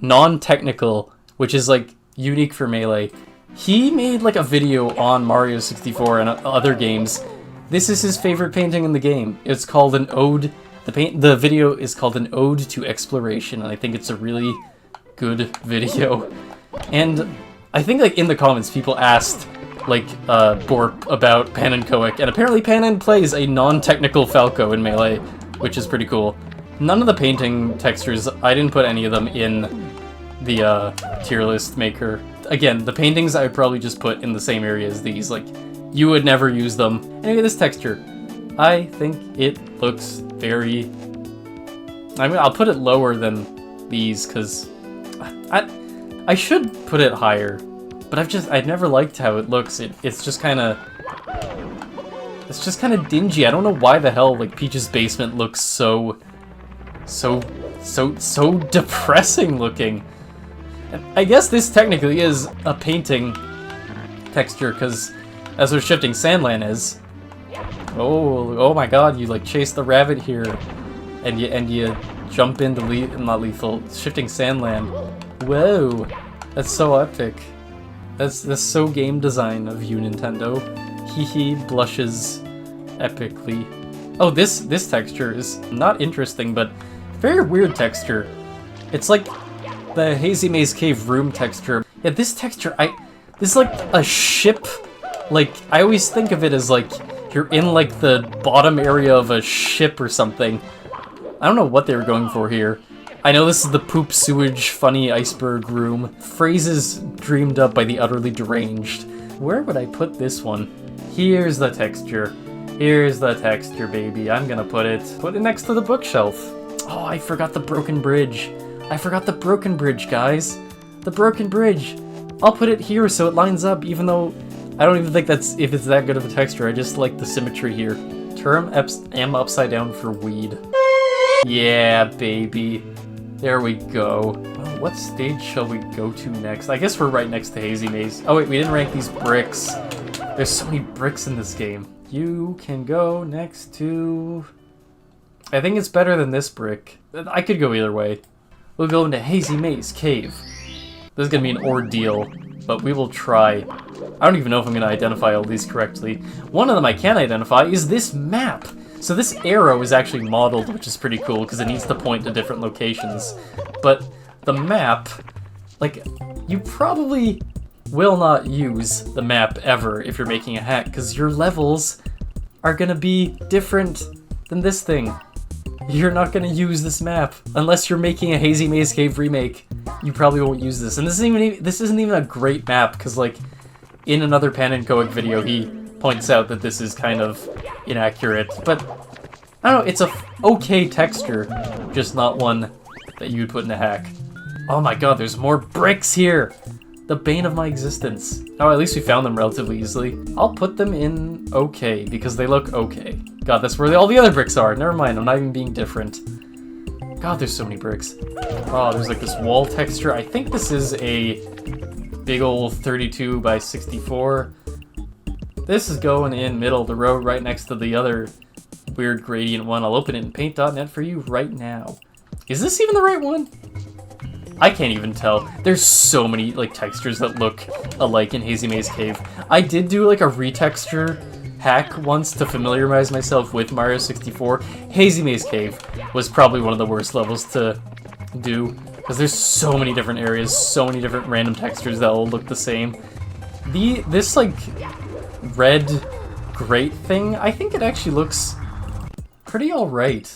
non-technical, which is like unique for Melee. He made like a video on Mario 64 and other games. This is his favorite painting in the game. It's called an ode. The video is called an ode to exploration, and I think it's a really good video. And I think like in the comments people asked like Borp about Panenkoek, and apparently Panen plays a non-technical Falco in Melee, which is pretty cool. None of the painting textures, I didn't put any of them in the tier list maker. Again, the paintings I would probably just put in the same area as these, like, you would never use them. Anyway, this texture, I think it looks very... I mean, I'll put it lower than these, because I should put it higher, but I've never liked how it looks. It's just kind of dingy. I don't know why the hell, like, Peach's basement looks so depressing looking. I guess this technically is a painting texture, because that's what Shifting Sandland is. Oh my god, you like chase the rabbit here, and you jump into not lethal, Shifting Sandland. Whoa, that's so epic. That's so game design of you, Nintendo. Hee blushes epically. Oh, this texture is not interesting, but very weird texture. It's like the Hazy Maze Cave room texture. Yeah, this texture, this is like a ship. Like, I always think of it as like, you're in like the bottom area of a ship or something. I don't know what they were going for here. I know this is the poop sewage funny iceberg room. Phrases dreamed up by the utterly deranged. Where would I put this one? Here's the texture. Here's the texture, baby. I'm gonna put it next to the bookshelf. Oh, I forgot the broken bridge. I forgot the broken bridge, guys. The broken bridge. I'll put it here so it lines up, even though I don't even think if it's that good of a texture. I just like the symmetry here. Term M upside down for weed. Yeah, baby. There we go. Well, what stage shall we go to next? I guess we're right next to Hazy Maze. Oh wait, we didn't rank these bricks. There's so many bricks in this game. You can go next to... I think it's better than this brick. I could go either way. We'll go into Hazy Maze Cave. This is gonna be an ordeal, but we will try. I don't even know if I'm gonna identify all these correctly. One of them I can identify is this map. So this arrow is actually modeled, which is pretty cool because it needs to point to different locations. But the map, like, you probably will not use the map ever if you're making a hack, because your levels are gonna be different than this thing. You're not gonna use this map unless you're making a Hazy Maze Cave remake. You probably won't use this, and this isn't even a great map because, like, in another Panenkoek video, he points out that this is kind of inaccurate. But I don't know, it's a okay texture, just not one that you would put in a hack. Oh my god, there's more bricks here! The bane of my existence. Oh, at least we found them relatively easily. I'll put them in okay, because they look okay. God, that's where all the other bricks are. Never mind, I'm not even being different. God, there's so many bricks. Oh, there's like this wall texture. I think this is a big old 32 by 64. This is going in middle of the road right next to the other weird gradient one. I'll open it in paint.net for you right now. Is this even the right one? I can't even tell. There's so many like textures that look alike in Hazy Maze Cave. I did do like a retexture hack once to familiarize myself with Mario 64. Hazy Maze Cave was probably one of the worst levels to do because there's so many different areas, so many different random textures that all look the same. This like red grate thing, I think it actually looks pretty alright.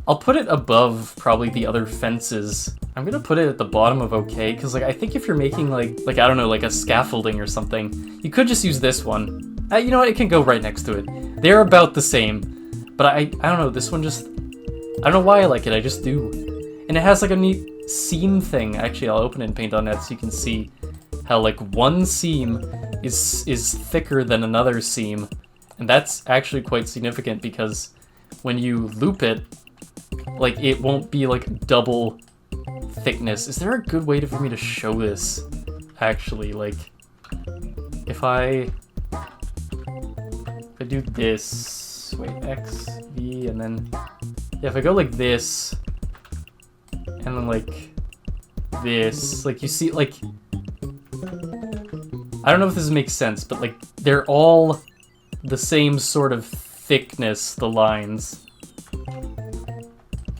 I'll put it above probably the other fences. I'm gonna put it at the bottom of okay, because like I think if you're making like I don't know, like a scaffolding or something, you could just use this one. You know what, it can go right next to it. They're about the same, but I don't know, this one just, I don't know why I like it, I just do. And it has like a neat seam thing. Actually, I'll open it in paint.net so you can see how like one seam is thicker than another seam. And that's actually quite significant because when you loop it, like it won't be like double thickness. Is there a good way for me to show this? Actually, like, if I do this, wait, X, V, and then, yeah, if I go like this, and then like this, like you see, like, I don't know if this makes sense, but like, they're all the same sort of thickness, the lines.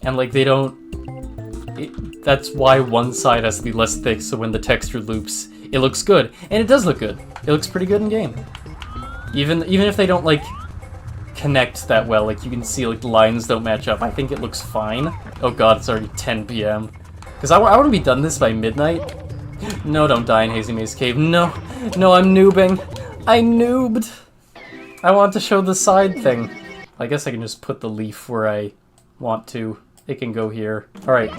And like, they don't, that's why one side has to be less thick, so when the texture loops, it looks good. And it does look good. It looks pretty good in game. Even if they don't like connect that well, like you can see like the lines don't match up, I think it looks fine. Oh god, it's already 10 p.m. Because I want to be done this by midnight. No, don't die in Hazy Maze Cave. No, no, I'm noobing. I noobed. I want to show the side thing. I guess I can just put the leaf where I want to. It can go here. Alright,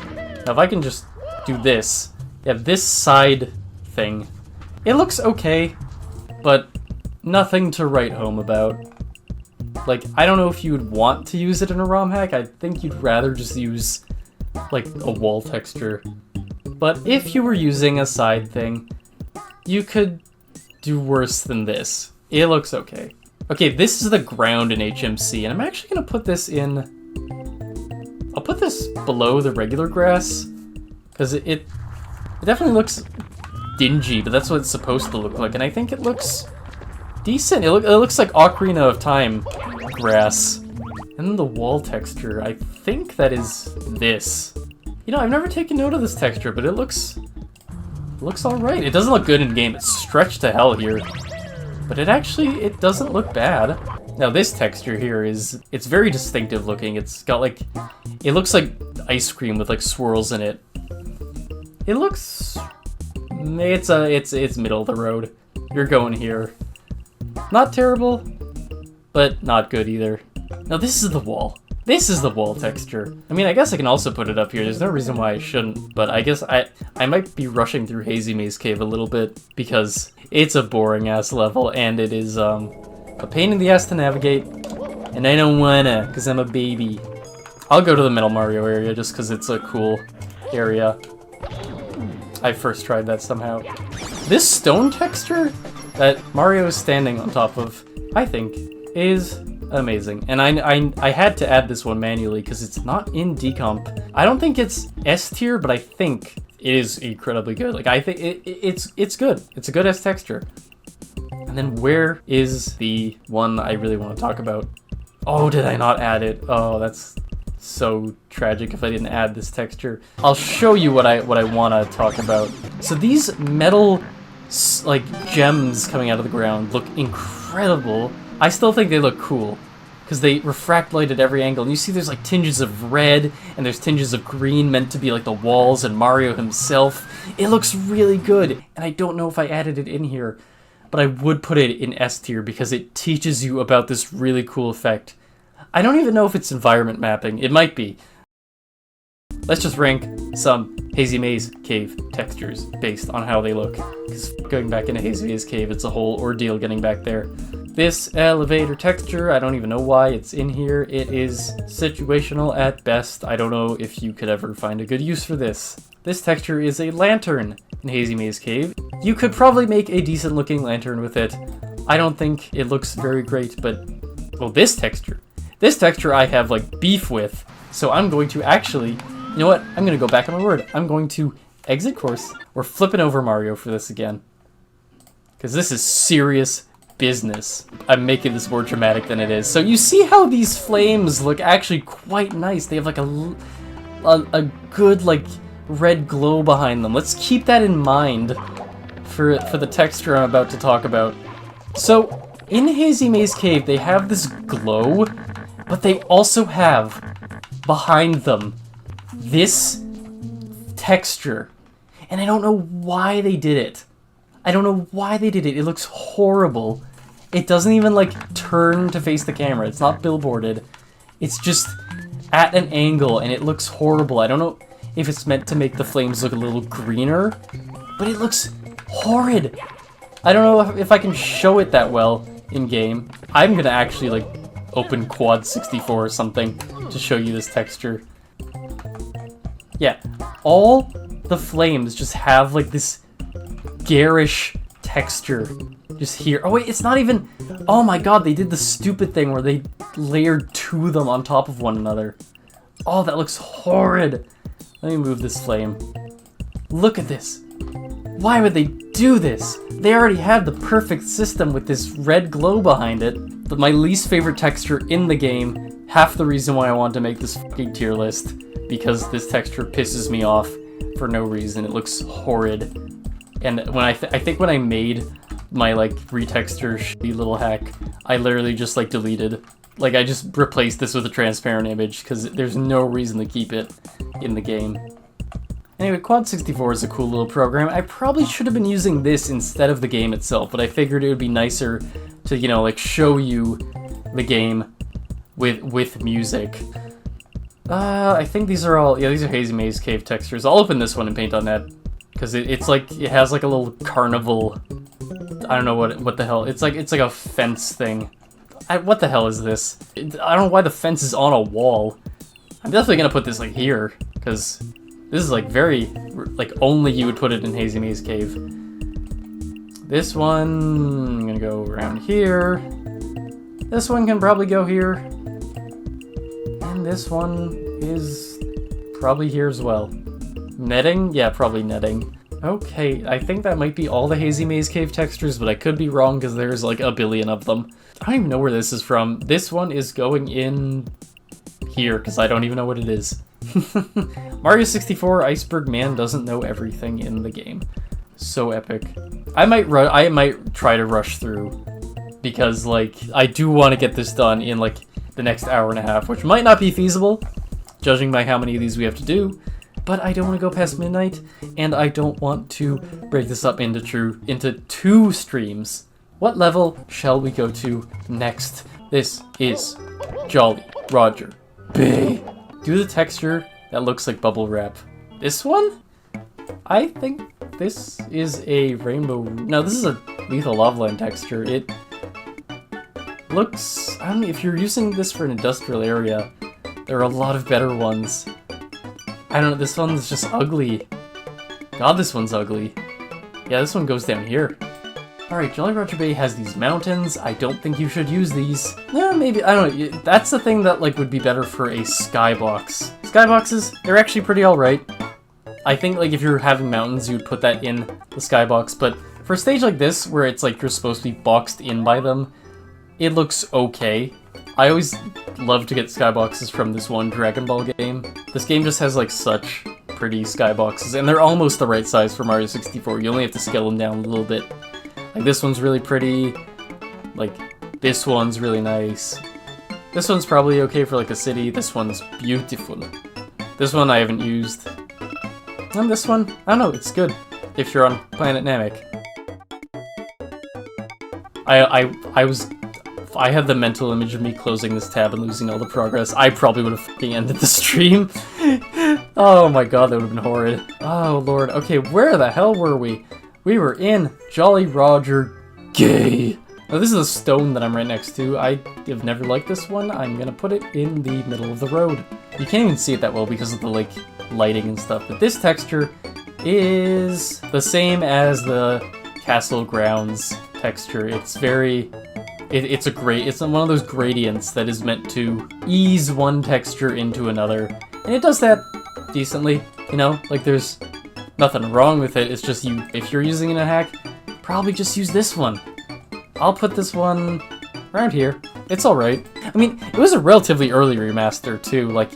now if I can just do this. Yeah, this side thing. It looks okay, but nothing to write home about. Like, I don't know if you would want to use it in a ROM hack. I think you'd rather just use, like, a wall texture. But if you were using a side thing, you could do worse than this. It looks okay. Okay, this is the ground in HMC, and I'm actually going to put this in... I'll put this below the regular grass, because it definitely looks dingy, but that's what it's supposed to look like, and I think it looks decent. It looks like Ocarina of Time grass. And then the wall texture, I think that is this. You know, I've never taken note of this texture, but it looks alright. It doesn't look good in game. It's stretched to hell here. But it doesn't look bad. Now this texture here it's very distinctive looking. It's got like, it looks like ice cream with like swirls in it. It looks, it's middle of the road. You're going here. Not terrible, but not good either. Now this is the wall. This is the wall texture. I mean, I guess I can also put it up here. There's no reason why I shouldn't, but I guess I might be rushing through Hazy Maze Cave a little bit because it's a boring-ass level, and it is, a pain in the ass to navigate, and I don't wanna, because I'm a baby. I'll go to the Metal Mario area just because it's a cool area. I first tried that somehow. This stone texture that Mario is standing on top of, I think, is amazing. And I had to add this one manually because it's not in decomp. I don't think it's S tier, but I think it is incredibly good. Like, I think it's good. It's a good S texture. And then where is the one I really want to talk about? Oh, did I not add it? Oh, that's so tragic if I didn't add this texture. I'll show you what I want to talk about. So these metal like gems coming out of the ground look incredible. I still think they look cool because they refract light at every angle. And you see there's like tinges of red and there's tinges of green meant to be like the walls and Mario himself. It looks really good. And I don't know if I added it in here, but I would put it in S tier because it teaches you about this really cool effect. I don't even know if it's environment mapping. It might be. Let's just rank some Hazy Maze Cave textures based on how they look. Because going back into Hazy Maze Cave, it's a whole ordeal getting back there. This elevator texture, I don't even know why it's in here. It is situational at best. I don't know if you could ever find a good use for this. This texture is a lantern in Hazy Maze Cave. You could probably make a decent looking lantern with it. I don't think it looks very great, but, well, this texture I have like beef with. So I'm going to actually, you know what? I'm going to go back on my word. I'm going to exit course. We're flipping over Mario for this again. Because this is serious business. I'm making this more dramatic than it is. So you see how these flames look actually quite nice. They have like a good like red glow behind them. Let's keep that in mind for the texture I'm about to talk about. So in Hazy Maze Cave, they have this glow, but they also have behind them this texture. And I don't know why they did it. I don't know why they did it. It looks horrible. It doesn't even like turn to face the camera. It's not billboarded. It's just at an angle and it looks horrible. I don't know if it's meant to make the flames look a little greener, but it looks horrid. I don't know if I can show it that well in game. I'm gonna actually like open Quad 64 or something to show you this texture. Yeah, all the flames just have like this garish texture. just here. Oh wait, it's not even... Oh my god, they did the stupid thing where they layered 2 of them on top of one another. Oh, that looks horrid. Let me move this flame. Look at this. Why would they do this? They already had the perfect system with this red glow behind it. But my least favorite texture in the game, half the reason why I want to make this fucking tier list, because this texture pisses me off for no reason. It looks horrid. And when I think when I made my like retexture shitty little hack, I literally just like deleted. Like I just replaced this with a transparent image because there's no reason to keep it in the game. Anyway, Quad64 is a cool little program. I probably should have been using this instead of the game itself, but I figured it would be nicer to, you know, like show you the game with music. I think these are all, yeah, these are Hazy Maze Cave textures. I'll open this one in Paint on Net because it's like, it has like a little carnival, I don't know what the hell, it's like a fence thing. What the hell is this? I don't know why the fence is on a wall. I'm definitely gonna put this like here because this is like very, like only you would put it in Hazy Maze Cave. This one, I'm gonna go around here. This one can probably go here. And this one is probably here as well. Netting? Yeah, probably netting. Okay, I think that might be all the Hazy Maze Cave textures, but I could be wrong because there's like a billion of them. I don't even know where this is from. This one is going in here because I don't even know what it is. Mario 64 Iceberg Man doesn't know everything in the game. So epic. I might try to rush through because like I do want to get this done in like the next hour and a half, which might not be feasible judging by how many of these we have to do, but I don't want to go past midnight and I don't want to break this up into 2 streams. What level shall we go to next? This is Jolly Roger Bay. Do the texture that looks like bubble wrap. This one? I think this is a rainbow. No, this is a lethal lava line texture. It looks, I don't know, if you're using this for an industrial area, there are a lot of better ones. I don't know, this one's just ugly. God, this one's ugly. Yeah, this one goes down here. Alright, Jolly Roger Bay has these mountains. I don't think you should use these. Maybe, I don't know. That's the thing that like would be better for a skybox. Skyboxes, they're actually pretty alright. I think like if you're having mountains, you'd put that in the skybox, but for a stage like this, where it's like you're supposed to be boxed in by them, it looks okay. I always love to get skyboxes from this one Dragon Ball game. This game just has like such pretty skyboxes, and they're almost the right size for Mario 64. You only have to scale them down a little bit. Like this one's really pretty, like this one's really nice. This one's probably okay for like a city. This one's beautiful. This one I haven't used. And this one, I don't know, it's good if you're on Planet Namek. I had the mental image of me closing this tab and losing all the progress. I probably would have fucking ended the stream. Oh my god, that would have been horrid. Oh lord, okay, where the hell were we? We were in Jolly Roger Gay. Now this is a stone that I'm right next to. I have never liked this one. I'm gonna put it in the middle of the road. You can't even see it that well because of the like lighting and stuff, but this texture is the same as the Castle Grounds texture. It's very, it's one of those gradients that is meant to ease one texture into another, and it does that decently, you know, like there's nothing wrong with it. It's just if you're using it in a hack, probably just use this one. I'll put this one around here. It's alright. I mean, it was a relatively early remaster too. Like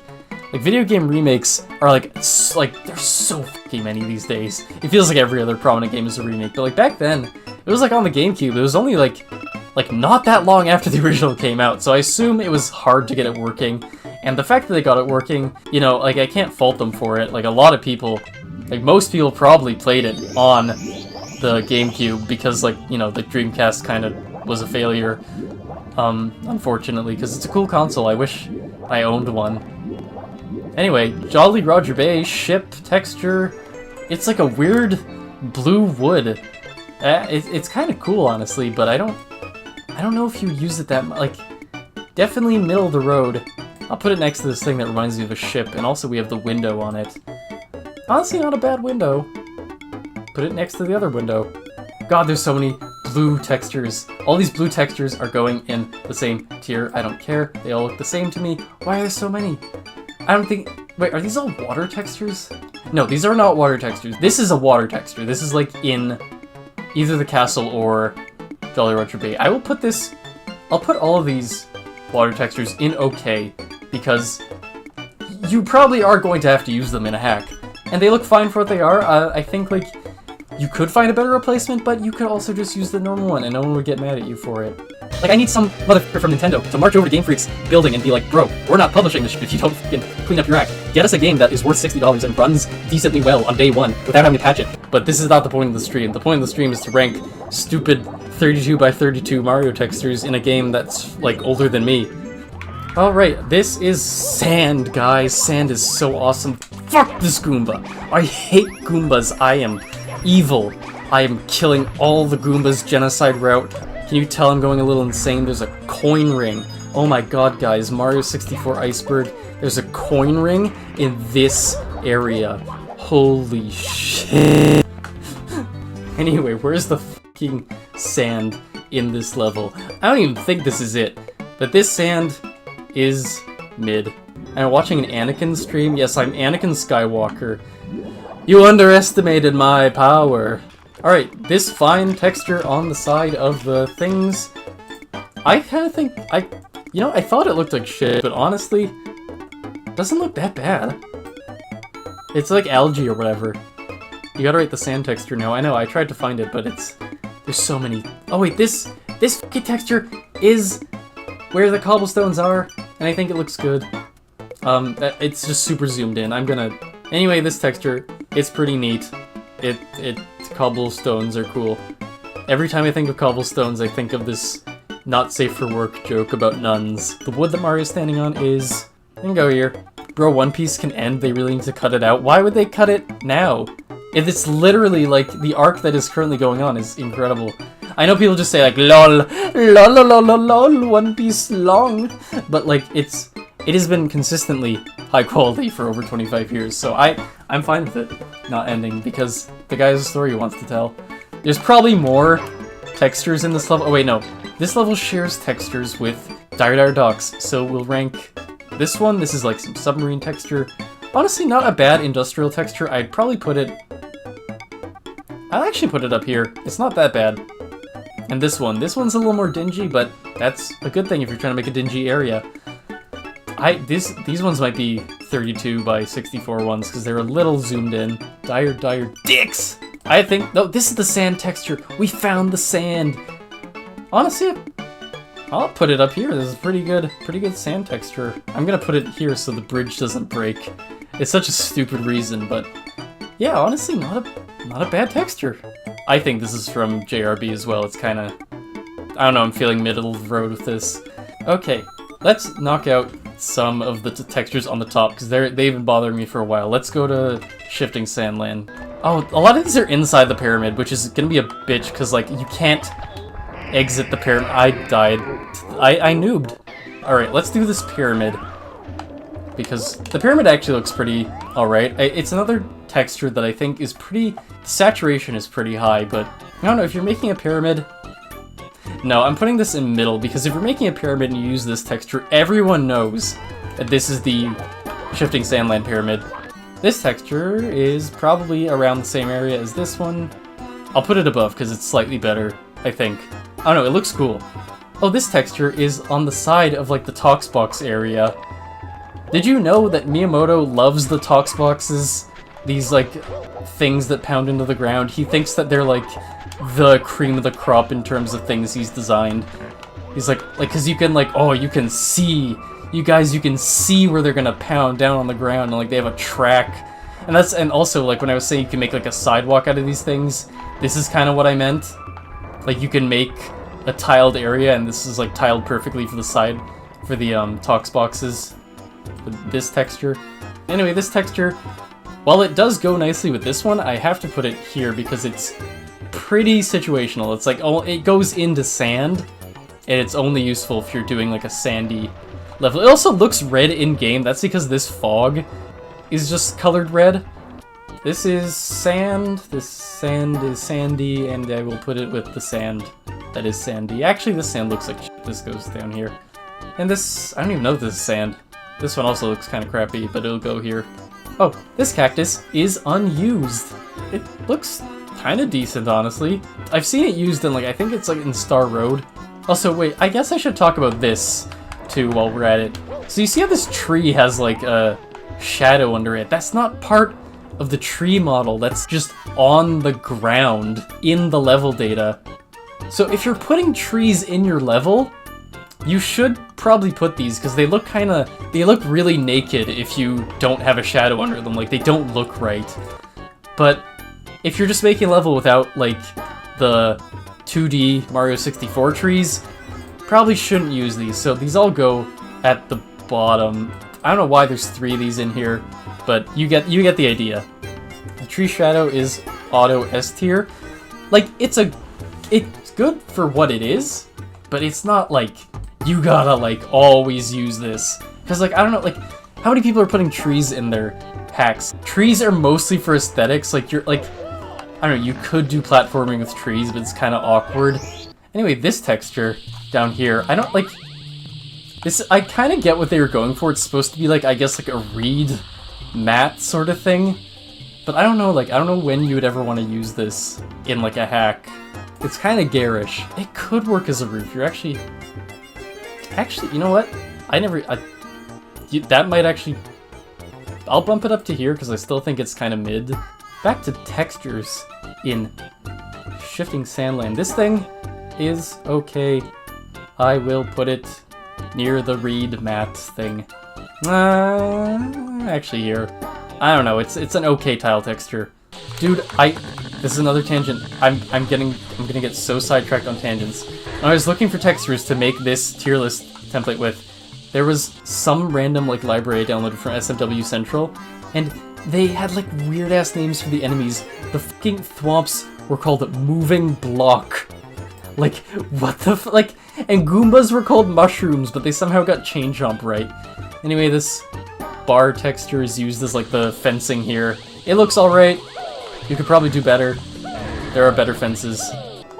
video game remakes are like there's so fucking many these days. It feels like every other prominent game is a remake, but like back then, it was like on the GameCube. It was only like not that long after the original came out, so I assume it was hard to get it working. And the fact that they got it working, you know, like I can't fault them for it. Like a lot of people, like most people probably played it on the GameCube because like, you know, the Dreamcast kind of was a failure, unfortunately, because it's a cool console. I wish I owned one. Anyway, Jolly Roger Bay ship texture. It's like a weird blue wood. It's kind of cool, honestly, but I don't know if you use it that much. Like, definitely middle of the road. I'll put it next to this thing that reminds me of a ship, and also we have the window on it. Honestly, not a bad window. Put it next to the other window. God, there's so many blue textures. All these blue textures are going in the same tier. I don't care. They all look the same to me. Why are there so many? I don't think... Wait, are these all water textures? No, these are not water textures. This is a water texture. This is like in either the castle or Jolly Roger Bay. I will put this... I'll put all of these water textures in OK, because you probably are going to have to use them in a hack. And they look fine for what they are. I think, like, you could find a better replacement, but you could also just use the normal one, and no one would get mad at you for it. Like, I need some motherfucker from Nintendo to march over to Game Freak's building and be like, bro, we're not publishing this shit if you don't fucking clean up your act. Get us a game that is worth $60 and runs decently well on day one without having to patch it. But this is not the point of the stream. The point of the stream is to rank stupid 32 by 32 Mario textures in a game that's, like, older than me. Alright, this is sand, guys. Sand is so awesome. Fuck this Goomba. I hate Goombas. I am evil. I am killing all the Goombas genocide route. Can you tell I'm going a little insane? There's a coin ring. Oh my god, guys. Mario 64 Iceberg. There's a coin ring in this area. Holy shit. Anyway, where's the fucking sand in this level? I don't even think this is it. But this sand is mid. I'm watching an Anakin stream. Yes, I'm Anakin Skywalker. You underestimated my power. Alright, this fine texture on the side of the things. I kind of think, you know, I thought it looked like shit, but honestly, it doesn't look that bad. It's like algae or whatever. You gotta rate the sand texture now. I know, I tried to find it, but there's so many. Oh wait, this fucking texture is where the cobblestones are, and I think it looks good. It's just super zoomed in. Anyway, this texture, it's pretty neat. Cobblestones are cool. Every time I think of cobblestones, I think of this not safe for work joke about nuns. The wood that Mario's standing on is... You can go here. Bro, One Piece can end. They really need to cut it out. Why would they cut it now? If it's literally, like, the arc that is currently going on is incredible. I know people just say, like, lol, lol, lol, lol, lol, One Piece long. But, like, it has been consistently high quality for over 25 years, so I'm fine with it not ending, because the guy has a story he wants to tell. There's probably more textures in this level. Oh wait, no. This level shares textures with Dire Dire Docks, so we'll rank this one. This is like some submarine texture. Honestly, not a bad industrial texture. I'd probably put it... I'll actually put it up here. It's not that bad. And this one's a little more dingy, but that's a good thing if you're trying to make a dingy area. These ones might be 32 by 64 ones, because they're a little zoomed in. Dire dicks! I think... No, this is the sand texture. We found the sand. Honestly, I'll put it up here. This is pretty good sand texture. I'm gonna put it here so the bridge doesn't break. It's such a stupid reason, but... Yeah, honestly, not a bad texture. I think this is from JRB as well. It's kinda... I don't know, I'm feeling middle of the road with this. Okay, let's knock out some of the textures on the top, because they've been bothering me for a while. Let's go to Shifting Sandland. Oh, a lot of these are inside the pyramid, which is gonna be a bitch, because, like, you can't exit the pyramid. I died. I noobed. Alright, let's do this pyramid, because the pyramid actually looks pretty alright. It's another texture that I think is pretty... Saturation is pretty high, but I don't know, if you're making a pyramid... No, I'm putting this in middle, because if you're making a pyramid and you use this texture, everyone knows that this is the Shifting Sandland pyramid. This texture is probably around the same area as this one. I'll put it above, because it's slightly better, I think. I don't know, it looks cool. Oh, this texture is on the side of, like, the Toxbox area. Did you know that Miyamoto loves the Toxboxes? These, like, things that pound into the ground. He thinks that they're, like, the cream of the crop in terms of things he's designed. He's like, cause you can, like, oh, you can see, you can see where they're gonna pound down on the ground, and, like, they have a track. And also, like, when I was saying you can make, like, a sidewalk out of these things, this is kind of what I meant. Like, you can make a tiled area, and this is, like, tiled perfectly for the side, for the, Tox boxes. With this texture. Anyway, this texture, while it does go nicely with this one, I have to put it here because it's pretty situational. It's like, oh, it goes into sand, and it's only useful if you're doing, like, a sandy level. It also looks red in-game. That's because this fog is just colored red. This is sand, this sand is sandy, and I will put it with the sand. that is sandy. Actually, this sand looks like shit. This goes down here. And this, I don't even know if this is sand. This one also looks kind of crappy, but it'll go here. Oh, this cactus is unused. It looks kind of decent, honestly. I've seen it used in, like, I think it's, like, in Star Road. Also, wait, I guess I should talk about this, too, while we're at it. So you see how this tree has, like, a shadow under it? That's not part of the tree model. That's just on the ground in the level data. So if you're putting trees in your level, you should probably put these, because they look really naked if you don't have a shadow under them. Like, they don't look right. But if you're just making a level without, like, the 2D Mario 64 trees, probably shouldn't use these. So these all go at the bottom. I don't know why there's 3 of these in here, but you get the idea. The tree shadow is auto S tier. Like, it's good for what it is, but it's not like you gotta, like, always use this. Because, like, I don't know, like, how many people are putting trees in their hacks? Trees are mostly for aesthetics. Like, you're, like, I don't know, you could do platforming with trees, but it's kind of awkward. Anyway, this texture down here, I don't, like, this, I kind of get what they were going for. It's supposed to be, like, I guess, like, a reed mat sort of thing. But I don't know, like, I don't know when you would ever want to use this in, like, a hack. It's kind of garish. It could work as a roof. You're actually, you know what? That might actually, I'll bump it up to here because I still think it's kind of mid. Back to textures in Shifting Sandland. This thing is okay. I will put it near the reed mat thing. Actually here. I don't know, it's an okay tile texture. Dude, this is another tangent. I'm gonna get so sidetracked on tangents. When I was looking for textures to make this tier list template with, there was some random, like, library I downloaded from SMW Central, and they had, like, weird-ass names for the enemies. The fucking thwomps were called Moving Block. Like, what the f- like, and Goombas were called Mushrooms, but they somehow got Chain Chomp right. Anyway, this bar texture is used as, like, the fencing here. It looks alright. You could probably do better. There are better fences.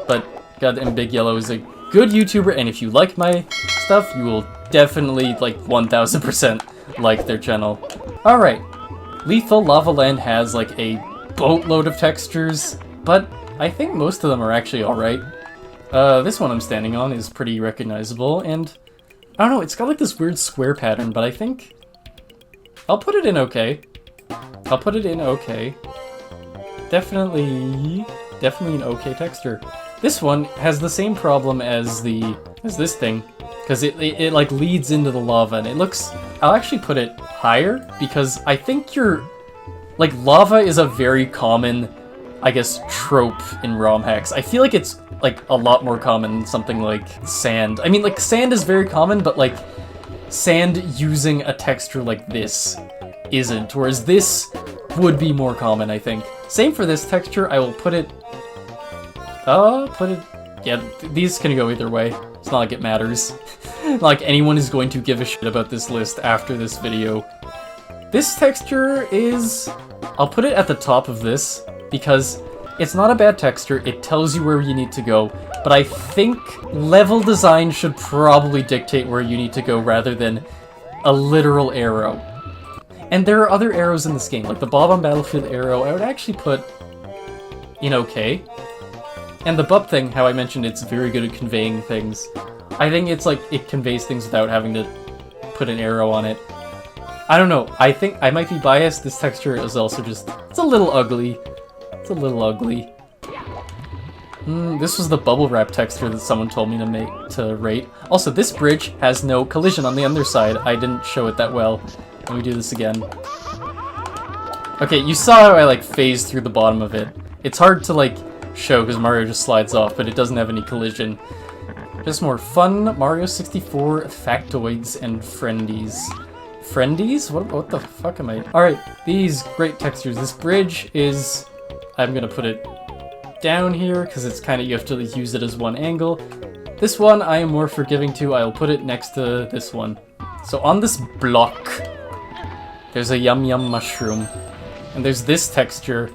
But goddamn Big Yellow is a good YouTuber, and if you like my stuff, you will definitely, like, 1000% like their channel. Alright. Lethal Lava Land has, like, a boatload of textures, but I think most of them are actually alright. This one I'm standing on is pretty recognizable, and I don't know, it's got, like, this weird square pattern, but I think I'll put it in okay. I'll put it in okay. Definitely an okay texture. This one has the same problem as this thing, because it like leads into the lava, and it looks, I'll actually put it higher, because I think like, lava is a very common, I guess, trope in ROM hacks. I feel like it's, like, a lot more common than something like sand. I mean, like, sand is very common, but, like, sand using a texture like this isn't, whereas this would be more common, I think. Same for this texture. I will put it, yeah, these can go either way. It's not like it matters. Not like anyone is going to give a shit about this list after this video. This texture is, I'll put it at the top of this, because it's not a bad texture, it tells you where you need to go, but I think level design should probably dictate where you need to go rather than a literal arrow. And there are other arrows in this game, like the Bob-omb Battlefield arrow, I would actually put in okay. And the bub thing, how I mentioned it's very good at conveying things. I think it's like, it conveys things without having to put an arrow on it. I don't know, I think I might be biased, this texture is also just, it's a little ugly. It's a little ugly. This was the bubble wrap texture that someone told me to rate. Also, this bridge has no collision on the underside. I didn't show it that well. Let me do this again. Okay, you saw how I, like, phased through the bottom of it. It's hard to, like, show because Mario just slides off, but it doesn't have any collision. Just more fun Mario 64 factoids and friendies. Friendies? What the fuck am I? Alright, these great textures. This bridge is, I'm gonna put it down here because it's kind of, you have to use it as one angle. This one I am more forgiving to. I'll put it next to this one. So on this block, there's a yum yum mushroom, and there's this texture,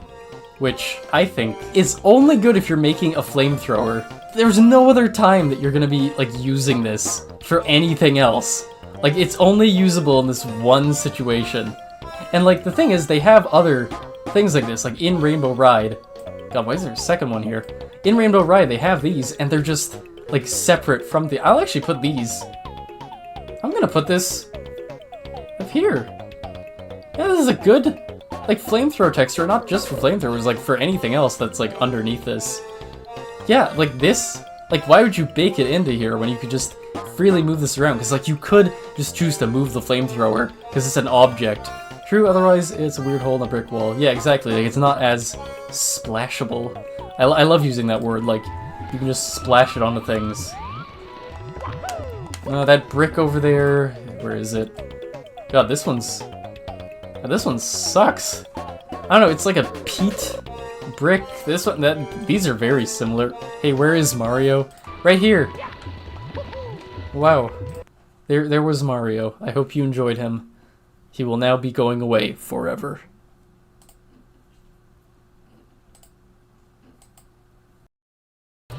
which I think is only good if you're making a flamethrower. There's no other time that you're gonna be, like, using this for anything else. Like, it's only usable in this one situation. And, like, the thing is, they have other things like this, like in Rainbow Ride. God, why is there a second one here? In Rainbow Ride, they have these, and they're just, like, separate from the... I'll actually put these... I'm gonna put this up here. Yeah, this is a good, like, flamethrower texture, not just for flamethrowers, like, for anything else that's, like, underneath this. Yeah, like, this... Like, why would you bake it into here when you could just freely move this around? Because, like, you could just choose to move the flamethrower, because it's an object. True, otherwise it's a weird hole in a brick wall. Yeah, exactly, like, it's not as splashable. I love using that word, like, you can just splash it onto things. That brick over there, where is it? God, this one sucks. I don't know, it's like a peat brick. This one, these are very similar. Hey, where is Mario? Right here. Wow. There was Mario. I hope you enjoyed him. He will now be going away forever.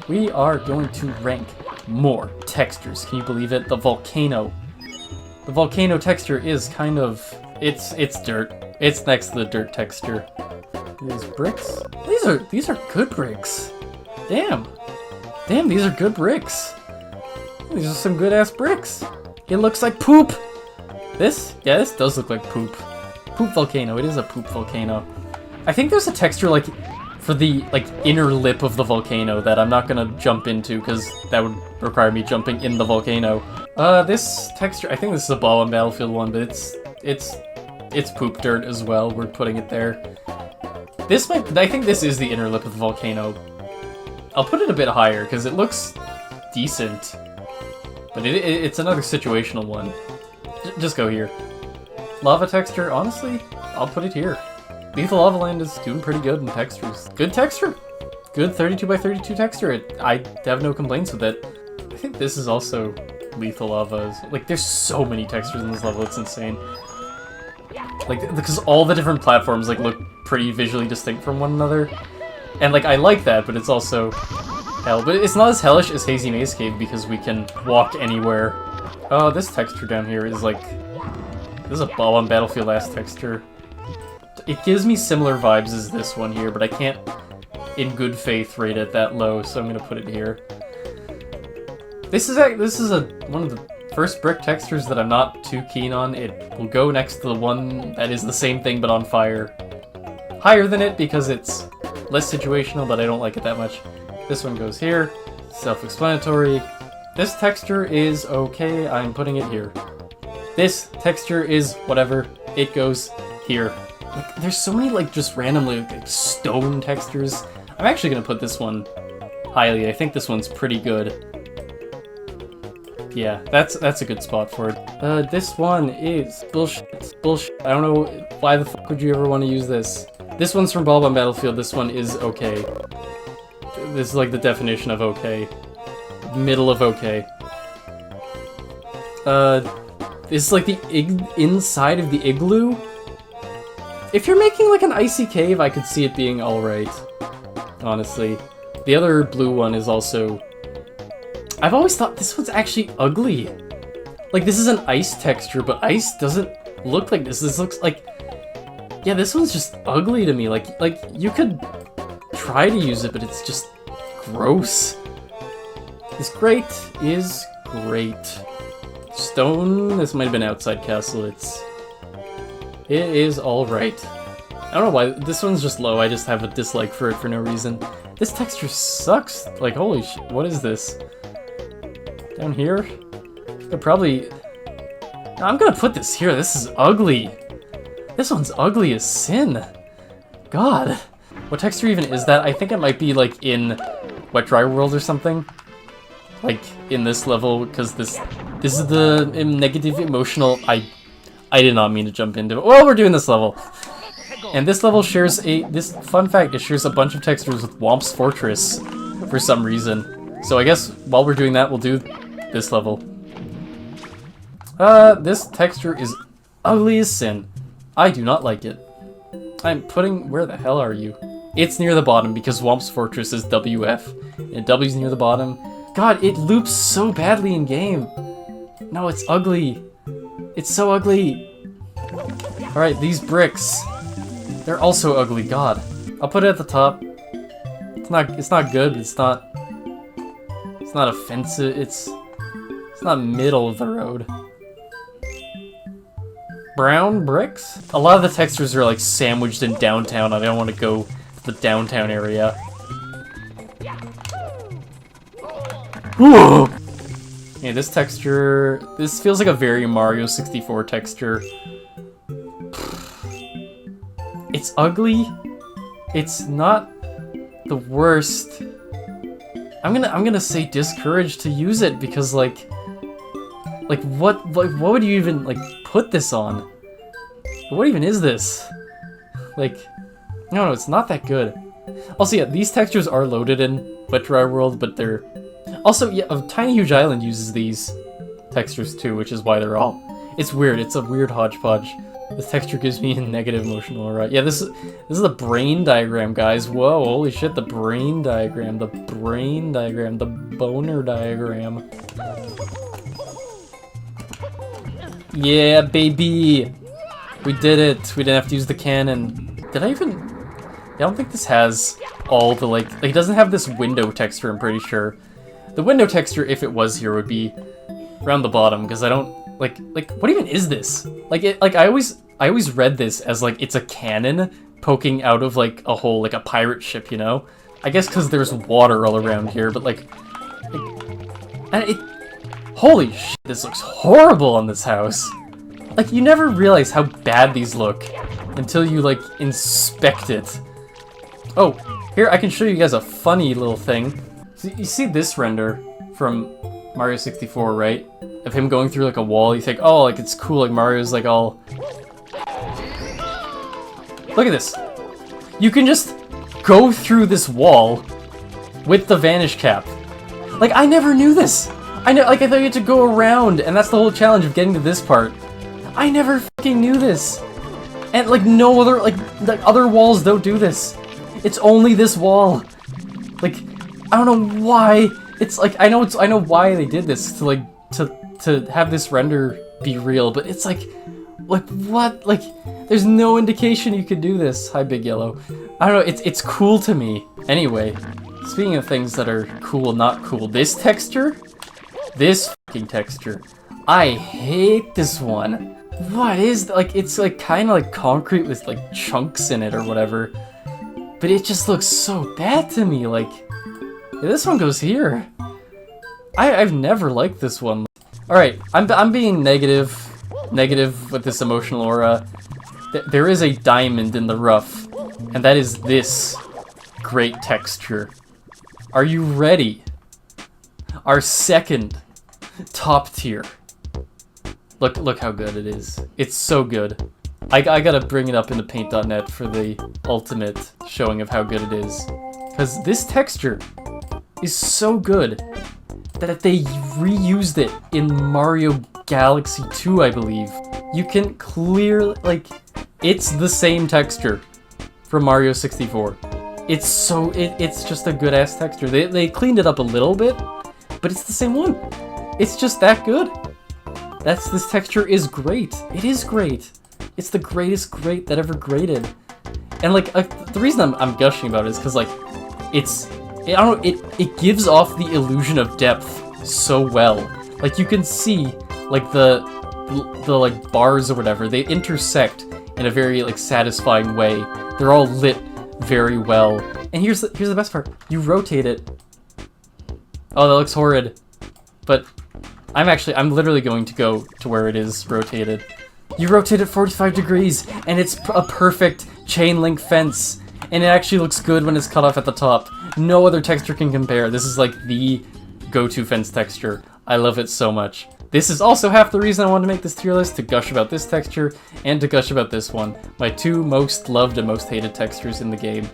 We are going to rank more textures. Can you believe it? The volcano. The volcano texture is kind of... It's dirt. It's next to the dirt texture. These bricks? These are good bricks. Damn. Damn, these are good bricks. These are some good ass bricks. It looks like poop. This? Yeah, this does look like poop. Poop volcano. It is a poop volcano. I think there's a texture like for the like inner lip of the volcano that I'm not gonna jump into because that would require me jumping in the volcano. This texture, I think this is a Bob-omb Battlefield one, but it's poop dirt as well. We're putting it there. This might, I think this is the inner lip of the volcano. I'll put it a bit higher because it looks decent, but it's another situational one. Just go here. Lava texture, honestly, I'll put it here. Lethal Lava Land is doing pretty good in textures. Good texture. Good 32x32 texture. I have no complaints with it. I think this is also Lethal Lava. Like, there's so many textures in this level, it's insane. Like, because all the different platforms, like, look pretty visually distinct from one another. And, like, I like that, but it's also hell. But it's not as hellish as Hazy Maze Cave because we can walk anywhere. Oh, this texture down here is, like... This is a Bob-omb Battlefield-ass texture. It gives me similar vibes as this one here, but I can't, in good faith, rate it that low, so I'm gonna put it here. This is one of the first brick textures that I'm not too keen on. It will go next to the one that is the same thing but on fire. Higher than it because it's less situational, but I don't like it that much. This one goes here. Self-explanatory. This texture is okay. I'm putting it here. This texture is whatever. It goes here. Like, there's so many, like, just randomly, like, stone textures. I'm actually gonna put this one highly. I think this one's pretty good. Yeah, that's a good spot for it. This one is bullshit. Bullshit. I don't know why the fuck would you ever want to use this. This one's from Bob-omb Battlefield. This one is okay. This is like the definition of okay. Middle of okay. This is like the inside of the igloo. If you're making like an icy cave, I could see it being alright. Honestly. The other blue one is also... I've always thought this one's actually ugly. Like, this is an ice texture, but ice doesn't look like this. This looks like... Yeah, this one's just ugly to me. Like you could try to use it, but it's just gross. This grate is great. Stone, this might have been outside castle. It is alright. I don't know why, this one's just low, I just have a dislike for it for no reason. This texture sucks. Like, holy shit, what is this? Down here? Could probably... No, I'm gonna put this here, this is ugly. This one's ugly as sin. God. What texture even is that? I think it might be like in Wet Dry World or something. Like, in this level, because this is the negative emotional... I did not mean to jump into it. Well, we're doing this level. And this level shares this fun fact, it shares a bunch of textures with Whomp's Fortress for some reason. So I guess while we're doing that, we'll do this level. This texture is ugly as sin. I do not like it. I'm putting, where the hell are you? It's near the bottom because Whomp's Fortress is WF, and W's near the bottom. God, it loops so badly in game. No, it's ugly. It's so ugly. Alright, these bricks. They're also ugly, God. I'll put it at the top. It's not good, but it's not offensive. It's not middle of the road. Brown bricks? A lot of the textures are like sandwiched in downtown. I don't want to go to the downtown area. Whoa! Yeah, this texture... This feels like a very Mario 64 texture. It's ugly. It's not the worst. I'm gonna say discouraged to use it because what would you even like put this on? What even is this? Like, no, it's not that good. Also, yeah, these textures are loaded in Wet Dry World, but they're also, yeah, Tiny Huge Island uses these textures too, which is why they're all. It's weird. It's a weird hodgepodge. This texture gives me a negative emotional aura. Yeah, this is the brain diagram, guys. Whoa, holy shit, the brain diagram, the boner diagram. Yeah, baby! We did it! We didn't have to use the cannon. Did I even... I don't think this has all the, like it doesn't have this window texture, I'm pretty sure. The window texture, if it was here, would be around the bottom, because I don't... Like, what even is this? I always read this as, like, it's a cannon poking out of, like, a hole, like a pirate ship, you know? I guess because there's water all around here, but, holy shit, this looks horrible on this house. Like, you never realize how bad these look until you, like, inspect it. Oh, here, I can show you guys a funny little thing. So you see this render from Mario 64, right? Of him going through, like, a wall. You think, oh, like, it's cool, like, Mario's, like, all... Look at this. You can just go through this wall with the vanish cap. Like, I never knew this. I thought you had to go around, and that's the whole challenge of getting to this part. I never fucking knew this. And, like, no other, like other walls don't do this. It's only this wall. Like, I don't know why. It's like, I know why they did this, to, like, to have this render be real, but it's like what? Like, there's no indication you could do this. Hi, Big Yellow. I don't know, it's cool to me. Anyway, speaking of things that are cool, not cool, this texture? This fucking texture. I hate this one. What is, like, it's like kind of like concrete with like chunks in it or whatever. But it just looks so bad to me, like, this one goes here. I've never liked this one. Alright, I'm being negative with this emotional aura. There is a diamond in the rough, and that is this great texture. Are you ready? Our second top tier. Look how good it is. It's so good. I gotta bring it up into paint.net for the ultimate showing of how good it is. Because this texture is so good that if they reused it in Mario Galaxy 2, I believe, you can clearly, like, it's the same texture from Mario 64. It's so, it's just a good-ass texture. They cleaned it up a little bit, but it's the same one. It's just that good. This texture is great. It is great. It's the greatest great that ever graded. And, like, the reason I'm gushing about it is because, like, I don't know, it gives off the illusion of depth so well. Like, you can see, like, the like, bars or whatever, they intersect in a very, like, satisfying way. They're all lit very well. And here's the best part. You rotate it. Oh, that looks horrid. But I'm literally going to go to where it is rotated. You rotate it 45 degrees, and it's a perfect chain link fence. And it actually looks good when it's cut off at the top. No other texture can compare. This is like the go-to fence texture. I love it so much. This is also half the reason I wanted to make this tier list, to gush about this texture and to gush about this one. My two most loved and most hated textures in the game.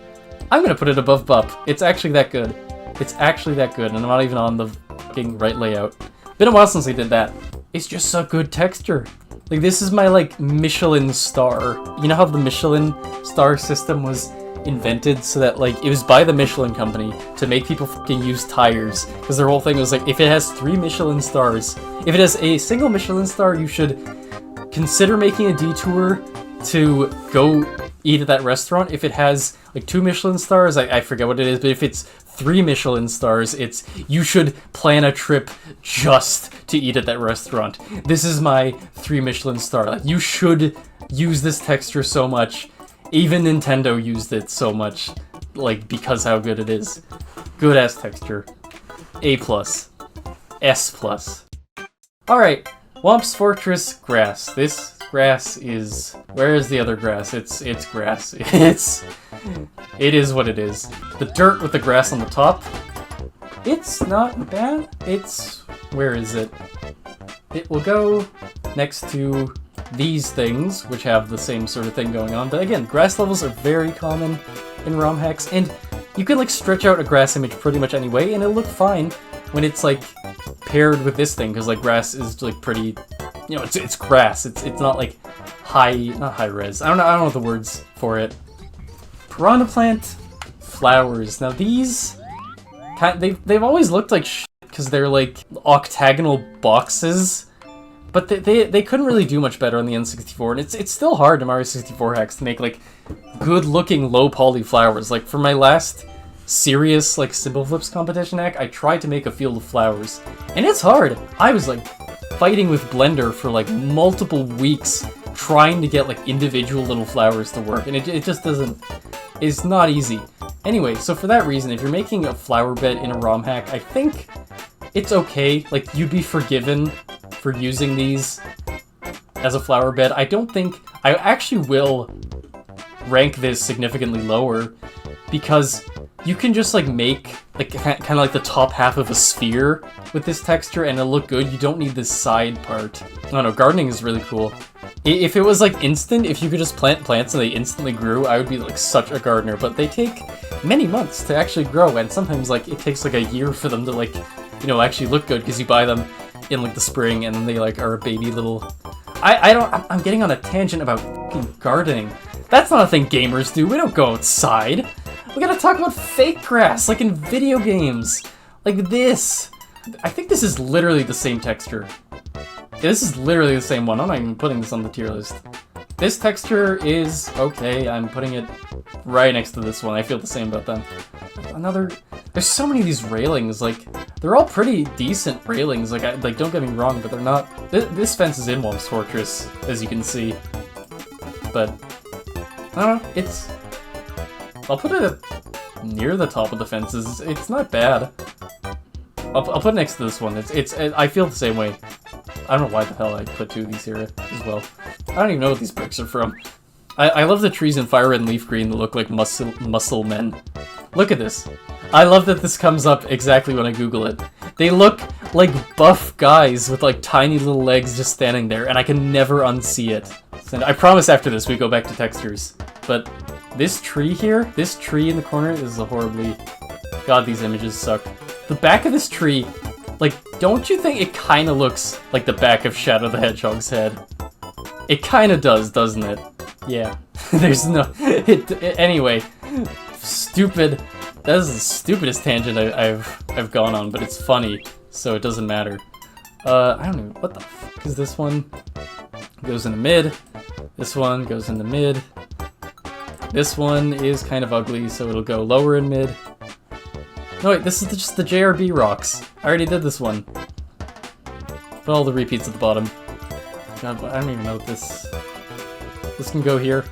I'm gonna put it above Bup. It's actually that good. It's actually that good, and I'm not even on the fucking right layout. Been a while since I did that. It's just a good texture. Like, this is my, like, Michelin star. You know how the Michelin star system was, invented so that, like, it was by the Michelin company to make people fucking use tires. Because their whole thing was, like, if it has 3 Michelin stars, if it has a single Michelin star, you should consider making a detour to go eat at that restaurant. If it has, like, 2 Michelin stars, I forget what it is, but if it's 3 Michelin stars, you should plan a trip just to eat at that restaurant. This is my 3 Michelin star. Like, you should use this texture so much. Even Nintendo used it so much, like, because how good it is. Good ass texture. A+. S+. Alright, Whomp's Fortress grass. This grass is... Where is the other grass? It's grass. It is what it is. The dirt with the grass on the top, it's not bad. Where is it? It will go next to these things, which have the same sort of thing going on. But again, grass levels are very common in ROM hacks, and you can, like, stretch out a grass image pretty much any way, and it'll look fine when it's, like, paired with this thing, because, like, grass is, like, pretty, you know, it's grass. It's not, like, not high res. I don't know what the words for it. Piranha plant flowers. Now these, they've always looked like shit because they're, like, octagonal boxes. But they couldn't really do much better on the N64, and it's still hard in Mario 64 hacks to make, like, good-looking low-poly flowers. Like, for my last serious, like, Symbol Flips competition hack, I tried to make a field of flowers, and it's hard. I was, like, fighting with Blender for, like, multiple weeks trying to get, like, individual little flowers to work, and it just doesn't... It's not easy. Anyway, so for that reason, if you're making a flower bed in a ROM hack, I think it's okay. Like, you'd be forgiven for using these as a flower bed. I don't think... I actually will rank this significantly lower because you can just, like, make, like, kind of like the top half of a sphere with this texture and it'll look good. You don't need this side part. I don't know, gardening is really cool. If it was, like, instant, if you could just plant plants and they instantly grew, I would be, like, such a gardener. But they take many months to actually grow, and sometimes, like, it takes, like, a year for them to, like, you know, actually look good because you buy them in, like, the spring and then they, like, are a baby little... I'm getting on a tangent about fucking gardening. That's not a thing gamers do. We don't go outside. We gotta talk about fake grass, like in video games. Like this. I think this is literally the same texture. Yeah, this is literally the same one. I'm not even putting this on the tier list. This texture is okay. I'm putting it right next to this one. I feel the same about them. There's so many of these railings. Like, they're all pretty decent railings. Like, don't get me wrong, but they're not... This fence is in Whomp's Fortress, as you can see. But, I don't know, it's... I'll put it near the top of the fences. It's not bad. I'll put it next to this one. I feel the same way. I don't know why the hell I put 2 of these here as well. I don't even know what these bricks are from. I love the trees in Fire Red and Leaf Green that look like muscle men. Look at this. I love that this comes up exactly when I Google it. They look like buff guys with, like, tiny little legs just standing there, and I can never unsee it. So I promise after this we go back to textures. But this tree here, this tree in the corner, is a horribly... God, these images suck. The back of this tree, like, don't you think it kind of looks like the back of Shadow the Hedgehog's head? It kind of does, doesn't it? Yeah. There's no... Anyway. Stupid. That is the stupidest tangent I've gone on, but it's funny, so it doesn't matter. I don't know. What the fuck is this one? Goes in the mid. This one goes in the mid. This one is kind of ugly, so it'll go lower in mid. No, wait, this is just the JRB rocks. I already did this one. Put all the repeats at the bottom. God, I don't even know what this can go here.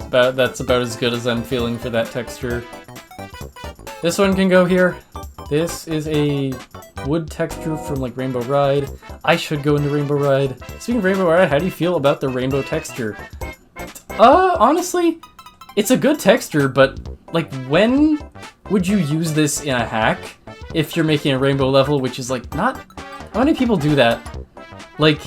That's about as good as I'm feeling for that texture. This one can go here. This is a wood texture from, like, Rainbow Ride. I should go into Rainbow Ride. Speaking of Rainbow Ride, how do you feel about the rainbow texture? Honestly, it's a good texture, but, like, when would you use this in a hack if you're making a rainbow level, which is, like, not... How many people do that? Like,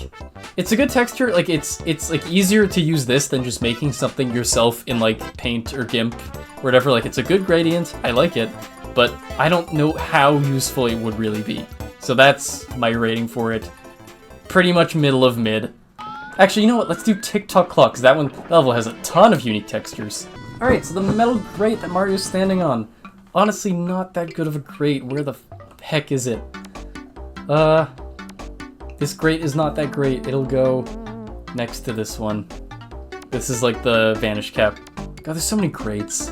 it's a good texture, like, it's like, easier to use this than just making something yourself in, like, Paint or GIMP, or whatever. Like, it's a good gradient, I like it, but I don't know how useful it would really be. So that's my rating for it. Pretty much middle of mid. Actually, you know what? Let's do Tick-Tock Clock, because that level has a ton of unique textures. Alright, so the metal grate that Mario's standing on. Honestly, not that good of a grate. Where the heck is it? This grate is not that great. It'll go next to this one. This is like the vanish cap. God, there's so many grates.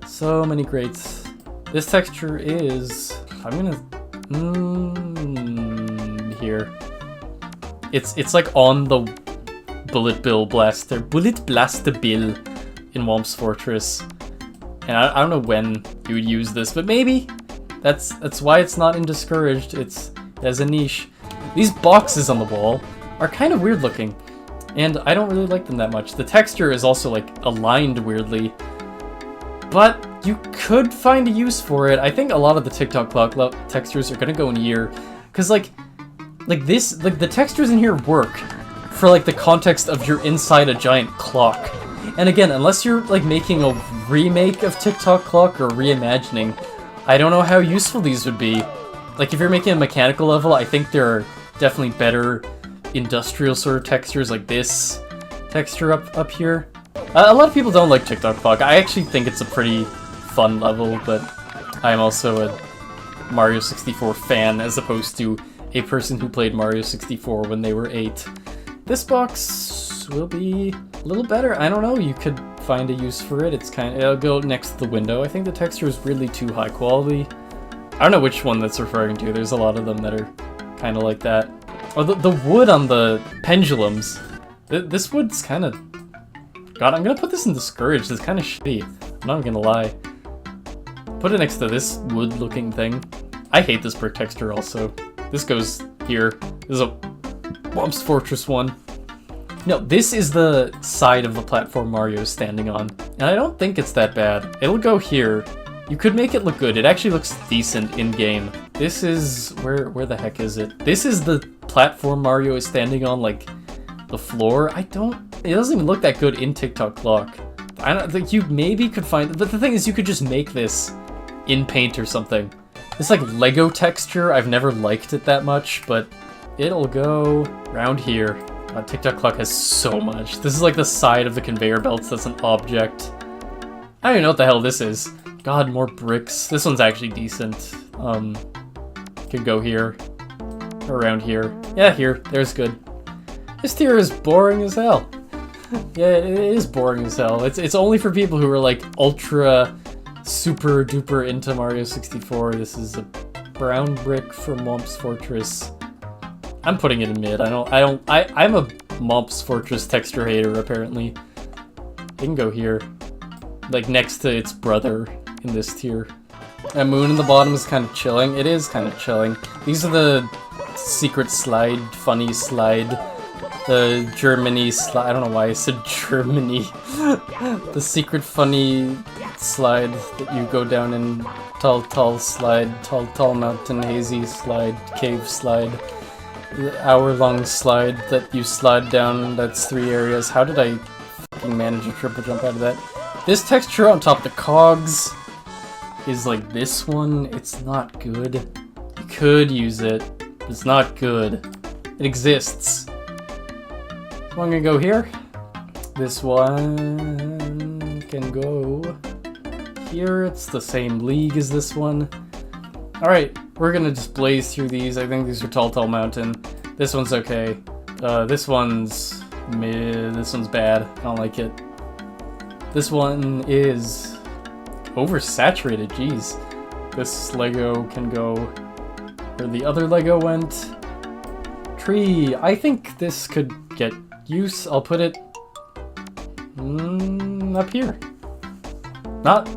So many grates. This texture is... I'm gonna... here. It's like on the Bullet Blaster Bill in Whomp's Fortress. And I don't know when you would use this, but maybe. That's why it's not in Discouraged. It has a niche. These boxes on the wall are kind of weird looking, and I don't really like them that much. The texture is also like aligned weirdly, but you could find a use for it. I think a lot of the Tick-Tock Clock textures are gonna go in here, cause like the textures in here work for like the context of you're inside a giant clock. And again, unless you're like making a remake of Tick-Tock Clock or reimagining, I don't know how useful these would be. Like if you're making a mechanical level, I think there are definitely better industrial sort of textures like this texture up here. A lot of people don't like Tick-Tock Clock. I actually think it's a pretty fun level, but I'm also a Mario 64 fan as opposed to a person who played Mario 64 when they were 8. This box will be a little better. I don't know, you could find a use for it. It'll go next to the window. I think the texture is really too high quality. I don't know which one that's referring to. There's a lot of them that are kind of like that. Oh, the wood on the pendulums. This wood's kind of... God, I'm gonna put this in Discouraged. It's kind of shitty. I'm not gonna lie. Put it next to this wood-looking thing. I hate this brick texture also. This goes here. This is a Whomp's Fortress one. No, this is the side of the platform Mario is standing on. And I don't think it's that bad. It'll go here. You could make it look good. It actually looks decent in-game. This is... Where the heck is it? This is the platform Mario is standing on, like, the floor. It doesn't even look that good in Tick-Tock Clock. I don't think you maybe could find... But the thing is, you could just make this in Paint or something. It's like Lego texture. I've never liked it that much, but it'll go around here. Tick-Tock Clock has so much. This is like the side of the conveyor belts that's an object. I don't even know what the hell this is. God, more bricks. This one's actually decent. Could go here. Around here. Yeah, here. There's good. This tier is boring as hell. Yeah, it is boring as hell. It's only for people who are like ultra super duper into Mario 64. This is a brown brick from Whomp's Fortress. I'm putting it in mid. I'm a Whomp's Fortress texture hater apparently. It can go here. Like next to its brother in this tier. That moon in the bottom is kind of chilling. It is kind of chilling. These are the secret slide, funny slide, the Germany slide. I don't know why I said Germany. The secret funny slide that you go down in tall slide, tall mountain, hazy slide, cave slide, hour-long slide that you slide down. That's 3 areas. How did I fucking manage a triple jump out of that? This texture on top of the cogs is like this one. It's not good. You could use it, but it's not good. It exists. So I'm gonna go here. This one can go here. It's the same league as this one. Alright, we're gonna just blaze through these. I think these are Tall Mountain. This one's okay. This one's mid. This one's bad. I don't like it. This one is oversaturated, jeez. This Lego can go where the other Lego went. Tree. I think this could get use. I'll put it up here. Not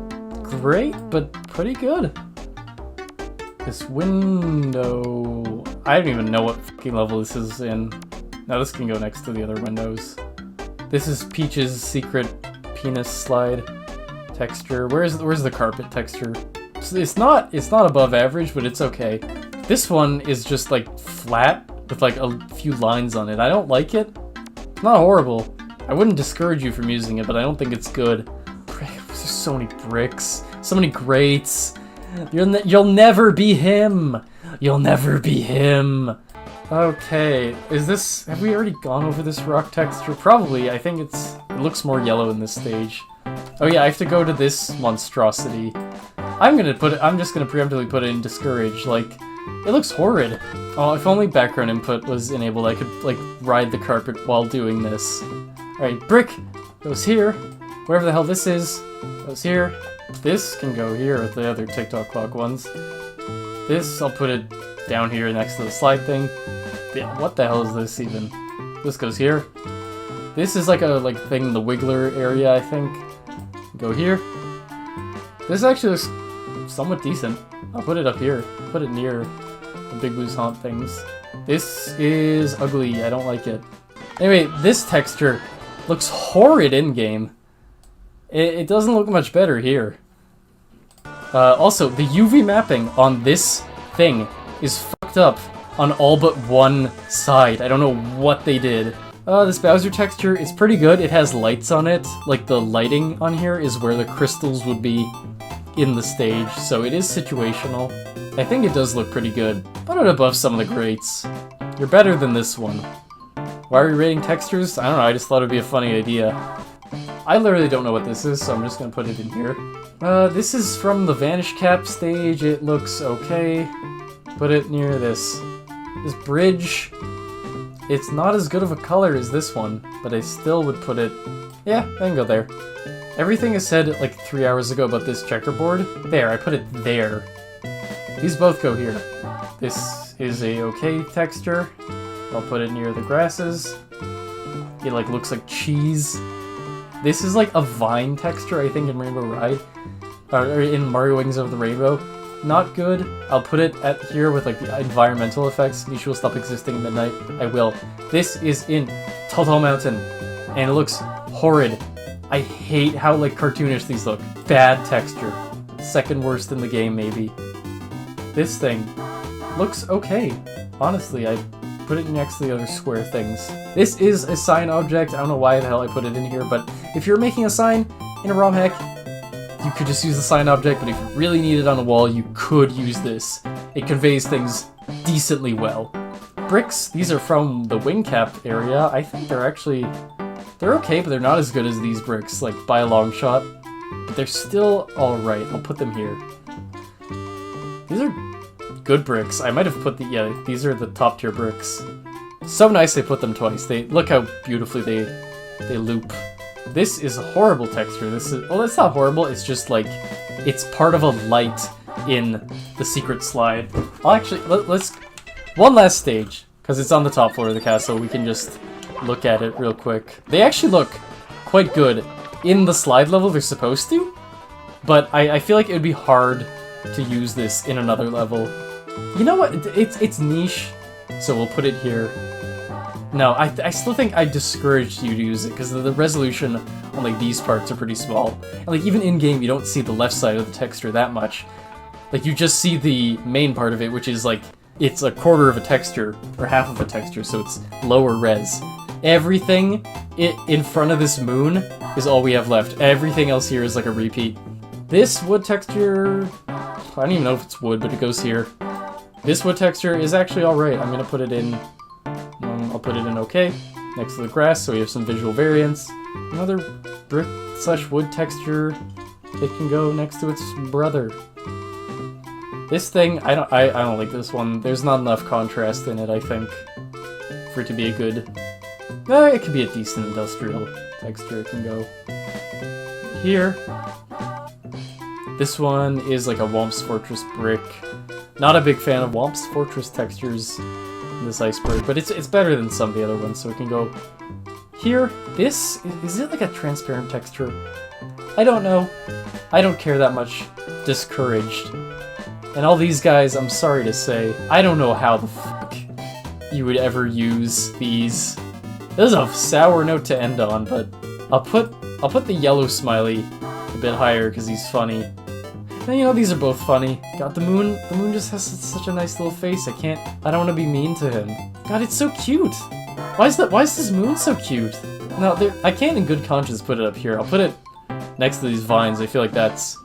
great, but pretty good. This window... I don't even know what fucking level this is in. Now this can go next to the other windows. This is Peach's secret penis slide texture. Where's the carpet texture? So it's not above average, but it's okay. This one is just like flat with like a few lines on it. I don't like it. It's not horrible. I wouldn't discourage you from using it, but I don't think it's good. There's so many bricks, so many grates. You'll never be him. You'll never be him. Okay, have we already gone over this rock texture? Probably. I think it looks more yellow in this stage. Oh yeah, I have to go to this monstrosity. I'm just gonna preemptively put it in discourage. Like, it looks horrid. Oh, if only background input was enabled, I could, like, ride the carpet while doing this. Alright, brick goes here. Wherever the hell this is, goes here. This can go here with the other Tick-Tock Clock ones. This, I'll put it down here next to the slide thing. Yeah, what the hell is this even? This goes here. This is like a thing in the wiggler area, I think. Go here. This actually looks somewhat decent. I'll put it up here. Put it near the Big Blue's Haunt things. This is ugly. I don't like it. Anyway, this texture looks horrid in-game. It doesn't look much better here. Also, the UV mapping on this thing is fucked up on all but one side. I don't know what they did. This Bowser texture is pretty good. It has lights on it. Like, the lighting on here is where the crystals would be in the stage, so it is situational. I think it does look pretty good. Put it above some of the greats. You're better than this one. Why are we rating textures? I don't know, I just thought it'd be a funny idea. I literally don't know what this is, so I'm just gonna put it in here. This is from the Vanish Cap stage. It looks okay. Put it near this. This bridge. It's not as good of a color as this one, but I still would put it... Yeah, I can go there. Everything I said like 3 hours ago about this checkerboard, there, I put it there. These both go here. This is a okay texture. I'll put it near the grasses. It like looks like cheese. This is like a vine texture, I think, in Rainbow Ride. Or in Mario Wings Over the Rainbow. Not good. I'll put it at here with like the environmental effects. Niche will stop existing at midnight. I will. This is in Tall Mountain, and it looks horrid. I hate how like cartoonish these look. Bad texture. Second worst in the game, maybe. This thing looks okay. Honestly, I put it next to the other square things. This is a sign object. I don't know why the hell I put it in here, but if you're making a sign in a ROM hack, you could just use the sign object, but if you really need it on a wall, you could use this. It conveys things decently well. Bricks, these are from the wing cap area. I think they're actually... They're okay, but they're not as good as these bricks, like, by a long shot. But they're still alright. I'll put them here. These are good bricks. I might have put the... Yeah, these are the top tier bricks. So nice they put them twice. Look how beautifully they loop. This is a horrible texture. This is... Well, it's not horrible. It's just, like... It's part of a light in the secret slide. I'll actually... Let's... One last stage, because it's on the top floor of the castle. We can just... look at it real quick. They actually look quite good in the slide level they're supposed to, but I feel like it would be hard to use this in another level. You know what? It's niche, so we'll put it here. No, I still think I discouraged you to use it because the resolution on like these parts are pretty small. And like even in game you don't see the left side of the texture that much. Like you just see the main part of it, which is like it's a quarter of a texture or half of a texture, so it's lower res. Everything in front of this moon is all we have left. Everything else here is like a repeat. This wood texture, I don't even know if it's wood, but it goes here. This wood texture is actually alright. I'm gonna put it in, I'll put it in okay, next to the grass, so we have some visual variance. Another brick / wood texture, it can go next to its brother. This thing, I don't like this one. There's not enough contrast in it, I think, for it to be a good... it could be a decent industrial texture. It can go here. This one is like a Whomp's Fortress brick. Not a big fan of Whomp's Fortress textures in this iceberg, but it's better than some of the other ones, so it can go here. This, is it like a transparent texture? I don't know. I don't care that much. Discouraged. And all these guys, I'm sorry to say, I don't know how the fuck you would ever use these. This is a sour note to end on, but I'll put the yellow smiley a bit higher because he's funny. And you know, these are both funny. God, the moon just has such a nice little face. I don't want to be mean to him. God, it's so cute. Why is this moon so cute? No, I can't in good conscience put it up here. I'll put it next to these vines. I feel like that's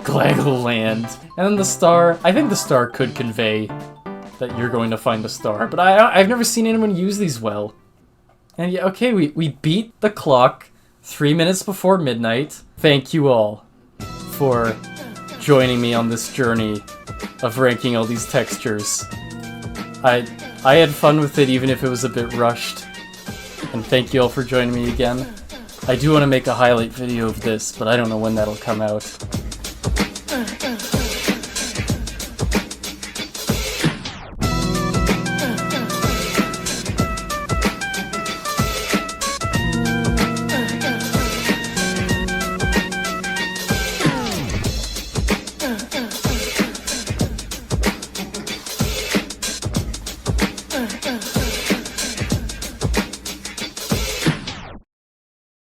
Glaggle Land. And then the star, I think the star could convey that you're going to find a star, but I've never seen anyone use these well. And yeah, okay, we beat the clock 3 minutes before midnight. Thank you all for joining me on this journey of ranking all these textures. I had fun with it even if it was a bit rushed. And thank you all for joining me again. I do want to make a highlight video of this, but I don't know when that'll come out.